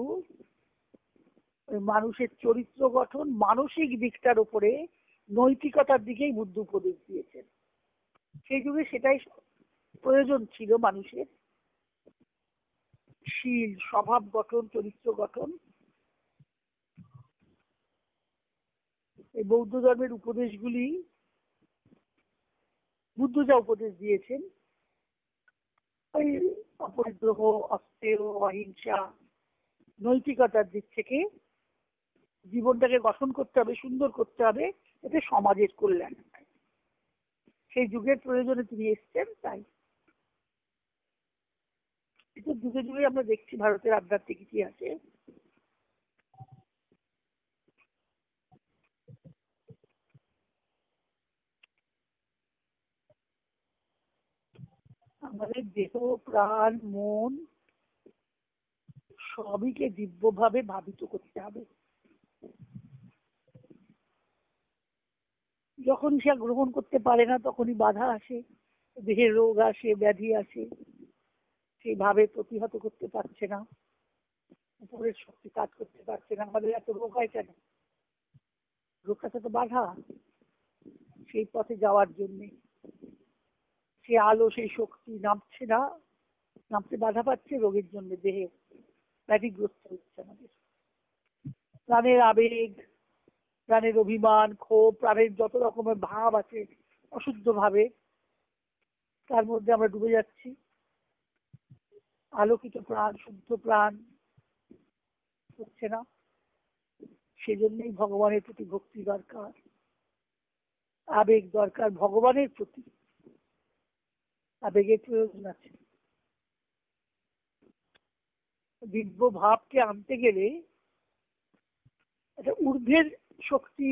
মানুষের চরিত্র গঠন, মানসিক দিকটার উপরে, নৈতিকতার দিকেই বুদ্ধ উপদেশ দিয়েছেন। সেই যুগে সেটাই প্রয়োজন ছিল মানুষের, শীল, স্বভাব গঠন, চরিত্র গঠন। এই বৌদ্ধ ধর্মের উপদেশগুলি, বুদ্ধ যা উপদেশ দিয়েছেন, ওই অপরিগ্রহ, অস্তেয়, অহিংসা, নৈতিকতার দিক থেকে জীবনটাকে গঠন করতে হবে, সুন্দর করতে হবে, এতে সমাজের কল্যাণ হয়। সেই যুগের প্রয়োজনে তিনি এসছেন। তাই যুগে যুগে আমরা দেখছি ভারতের আধ্যাত্মিক ইতিহাসে আমাদের দেহ, প্রাণ, মন সবইকে দিব্যভাবে ভাবিত করতে হবে। যখন সে গ্রহণ করতে পারে না, তখনই বাধা আসে, দেহের রোগ আসে, ব্যাধি আসে, সেইভাবে প্রতিহত করতে পারছে না, উপরের শক্তি কাজ করতে পারছে না। আমাদের এত রোগ হয় কেন? রোগটা তো বাধা সেই পথে যাওয়ার জন্যে। সে আলো, সেই শক্তি নামছে না, নামতে বাধা পাচ্ছে রোগের জন্য, দেহে ব্যাধিগ্রস্ত হচ্ছে আমাদের। প্রাণের আবেগ, প্রাণের অভিমান, ক্ষোভ, প্রাণের যত রকমের ভাব আছে অশুদ্ধ ভাবে, তার মধ্যে আমরা ডুবে যাচ্ছি। আলোকিত প্রাণ, শুদ্ধ প্রাণ হচ্ছে না। সেজন্যই ভগবানের প্রতি ভক্তি দরকার, আবেগ দরকার। ভগবানের প্রতি আবেগের প্রয়োজন আছে। দিব্য ভাবকে আনতে গেলে একটা ঊর্ধ্বের শক্তি,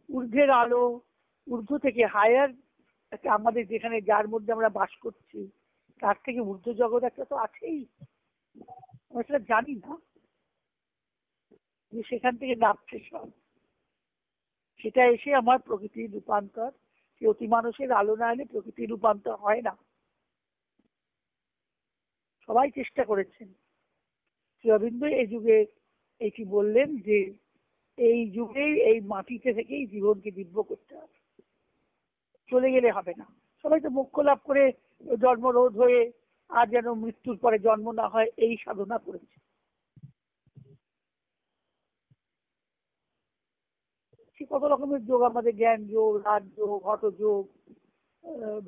ঊর্ধ্বের আলো, ঊর্ধ্ব থেকে হায়ার একটা, আমাদের যেখানে যার মধ্যে আমরা বাস করছি তার থেকে ঊর্ধ্ব জগৎ একটা তো আছেই, আমরা সেটা জানি না যে সেখান থেকে নামছে সব। সেটা এসে আমার প্রকৃতির রূপান্তর। সে অতি মানুষের আলো না এলে প্রকৃতির রূপান্তর হয় না। সবাই চেষ্টা করেছেন। শ্রী অরবিন্দ এই যুগে এটি বললেন যে এই যুগেই এই মাটিতে থেকেই জীবনকে দিব্য করতে হবে, চলে গেলে হবে না। সবাই তো মোক্ষ লাভ করে জন্মরোধ হয়ে আর যেন মৃত্যুর পরে জন্ম না হয় এই সাধনা করেছে। সে কত রকমের যোগ, আমাদের জ্ঞান যোগ, রাজযোগ, হঠযোগ,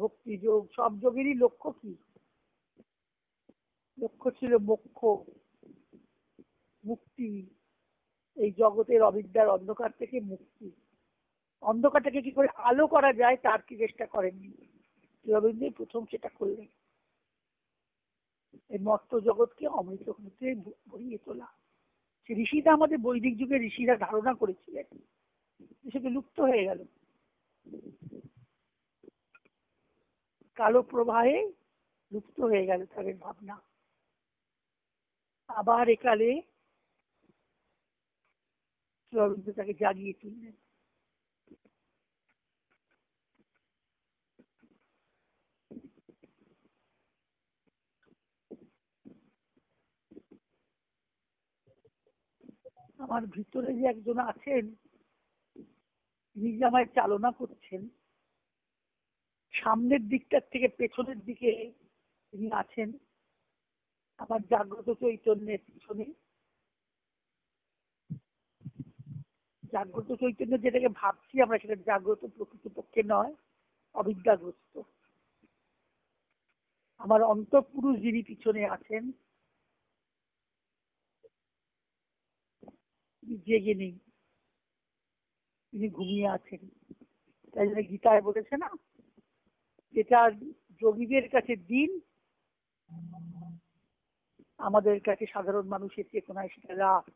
ভক্তি যোগ, সব যোগেরই লক্ষ্য কি? লক্ষ্য ছিল মোক্ষ, মুক্তি, এই জগতের অবিদ্যার অন্ধকার থেকে মুক্তি। অন্ধকারটাকে কি করে আলো করা যায় তার কি চেষ্টা করেননি, রবীন্দ্র প্রথম সেটা করলেন। এই মর্ত জগৎকে অমৃত হতে ভরিয়ে তোলা। সে ঋষিরা, আমাদের বৈদিক যুগে ঋষিরা ধারণা করেছিলেন, সেটা লুপ্ত হয়ে গেল। কালো প্রবাহে লুপ্ত হয়ে গেল তাদের ভাবনা। আবার একালে রবীন্দ্র তাকে জাগিয়ে তুললেন। আমার ভিতরে যে একজন আছেন, তিনি যে আমায় চালনা করছেন, সামনের দিকটার থেকে পেছনের দিকে তিনি আছেন আমার জাগ্রত চৈতন্যের পিছনে। জাগ্রত চৈতন্য যেটাকে ভাবছি আমরা, সেটা জাগ্রত প্রকৃতপক্ষে নয়, অবিদ্যাগ্রস্ত। আমার অন্তঃপুরুষ যিনি পিছনে আছেন, তিনি জেগে নেই, তিনি ঘুমিয়ে আছেন। তাই জন্য গীতায় বলেছে না, যেটা যোগীদের কাছে দিন, আমাদের কাছে সাধারণ মানুষের চেতনায় সেটা রাত।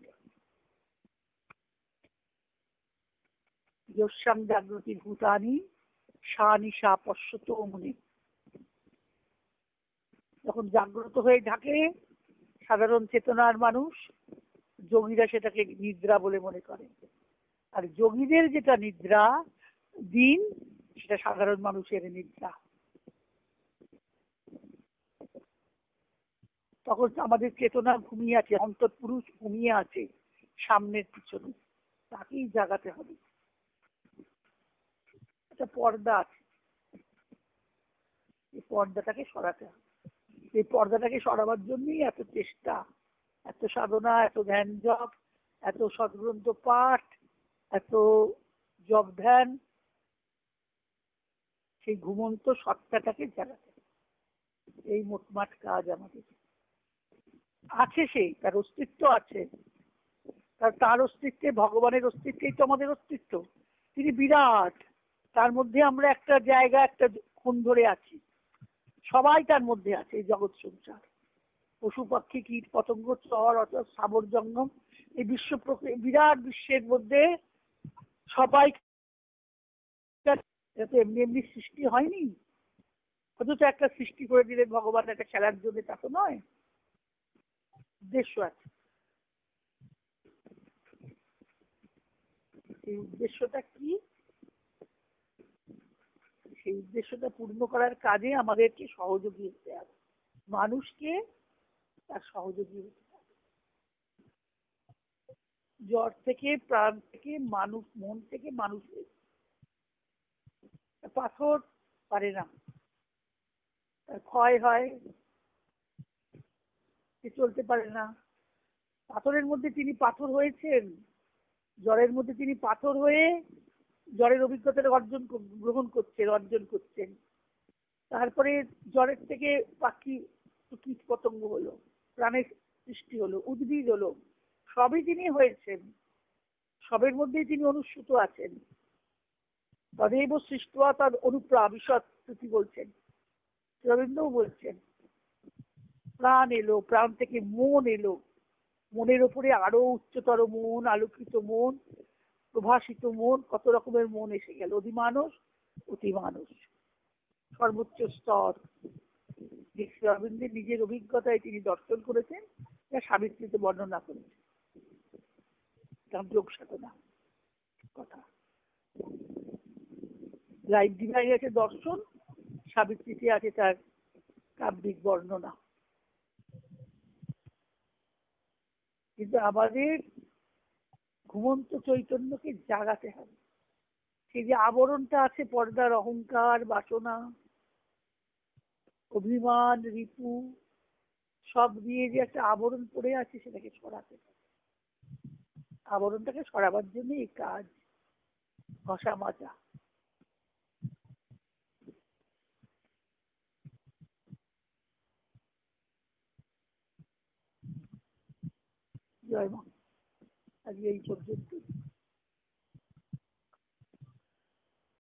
যস্যাং জাগ্রতি ভূতানি সা নিশা পশ্যত মুনি। যখন জাগ্রত হয়ে থাকে সাধারণ চেতনার মানুষ, যোগীরা সেটাকে নিদ্রা বলে মনে করে। আর যোগীদের যেটা নিদ্রা দিন, সেটা সাধারণ মানুষের নিদ্রা। তখন আমাদের চেতনা ঘুমিয়ে আছে, অন্তঃপুরুষ ঘুমিয়ে আছে সামনের পিছনে, তাকেই জাগাতে হবে। একটা পর্দা আছে, এই পর্দাটাকে সরাতে হবে। এই পর্দাটাকে সরাবার জন্যই এত চেষ্টা, এত সাধনা, এত ধ্যান জপ, এত সদ্গ্রন্থ পাঠ, এত জপ ধ্যান। সেই ঘুমন্ত সত্তাটাকে জাগাতে, এই মোটমাট কাজ আমাদের। আছে সে, তার অস্তিত্ব আছে, তার অস্তিত্বে, ভগবানের অস্তিত্বেই তো আমাদের অস্তিত্ব। তিনি বিরাট, তার মধ্যে আমরা একটা জায়গা, একটা খুন ধরে আছি। সবাই তার মধ্যে আছে। এই জগৎ সংসার, পশু পাখি কীট পতঙ্গ চর অচর স্থাবর জঙ্গম, এই বিশ্ব বিরাট বিশ্বের মধ্যে সবাই এমনি এমনি সৃষ্টি হয়নি। অথচ একটা সৃষ্টি করে দিলেন ভগবান একটা খেলার জন্য, তা তো নয়, উদ্দেশ্য আছে। সেই উদ্দেশ্যটা কি? সেই উদ্দেশ্যটা পূর্ণ করার কাজে আমাদেরকে সহযোগী হতে হবে, মানুষকে তার সহযোগী হতে হবে। জ্বর থেকে, প্রাণ থেকে মানুষ, মন থেকে মানুষ হয়েছে। পাথর পারে না, ক্ষয় হয়, সে চলতে পারে না। পাথরের মধ্যে তিনি পাথর হয়েছেন, জ্বরের মধ্যে তিনি পাথর হয়ে জ্বরের অভিজ্ঞতা গ্রহণ করছেন, অর্জন করছেন। তারপরে জ্বরের থেকে পাখি কীট পতঙ্গ হলো, প্রাণের সৃষ্টি হলো, উদ্ভিদ হলো, সবই তিনি হয়েছেন, সবের মধ্যেই তিনি অনুস্যূত আছেন। তদেব সৃষ্টা তার অনুপ্রাবিশৎ বলছেন, রবীন্দ্রও বলছেন। প্রাণ এলো, প্রাণ থেকে মন এলো, মনের ওপরে আরো উচ্চতর মন, আলোকিত মন, প্রভাসিত মন, কত রকমের মন এসে গেল। অধিমানস, অতিমানস, সর্বোচ্চ স্তর। রবীন্দ্রের নিজের অভিজ্ঞতায় তিনি দর্শন করেছেন, যা সাবিত্রীতে বর্ণনা করেছেন। যোগ সাধনা কথা, লাইফ ডিভাইনে আছে দর্শন, সাবিত্রীতে আছে তার কাব্যিক বর্ণনা। কিন্তু আমাদের ঘুমন্ত চৈতন্যকে জাগাতে হবে। সেই যে আবরণটা আছে, পর্দার অহংকার, বাসনা, অভিমান, রিপু, সব দিয়ে যে একটা আবরণ পড়ে আছে, সেটাকে সরাতে হবে। আবরণটাকে সরাবার জন্য এই কাজ, ঘষা মাজা। জয় মা। আজকে এই পর্যন্ত।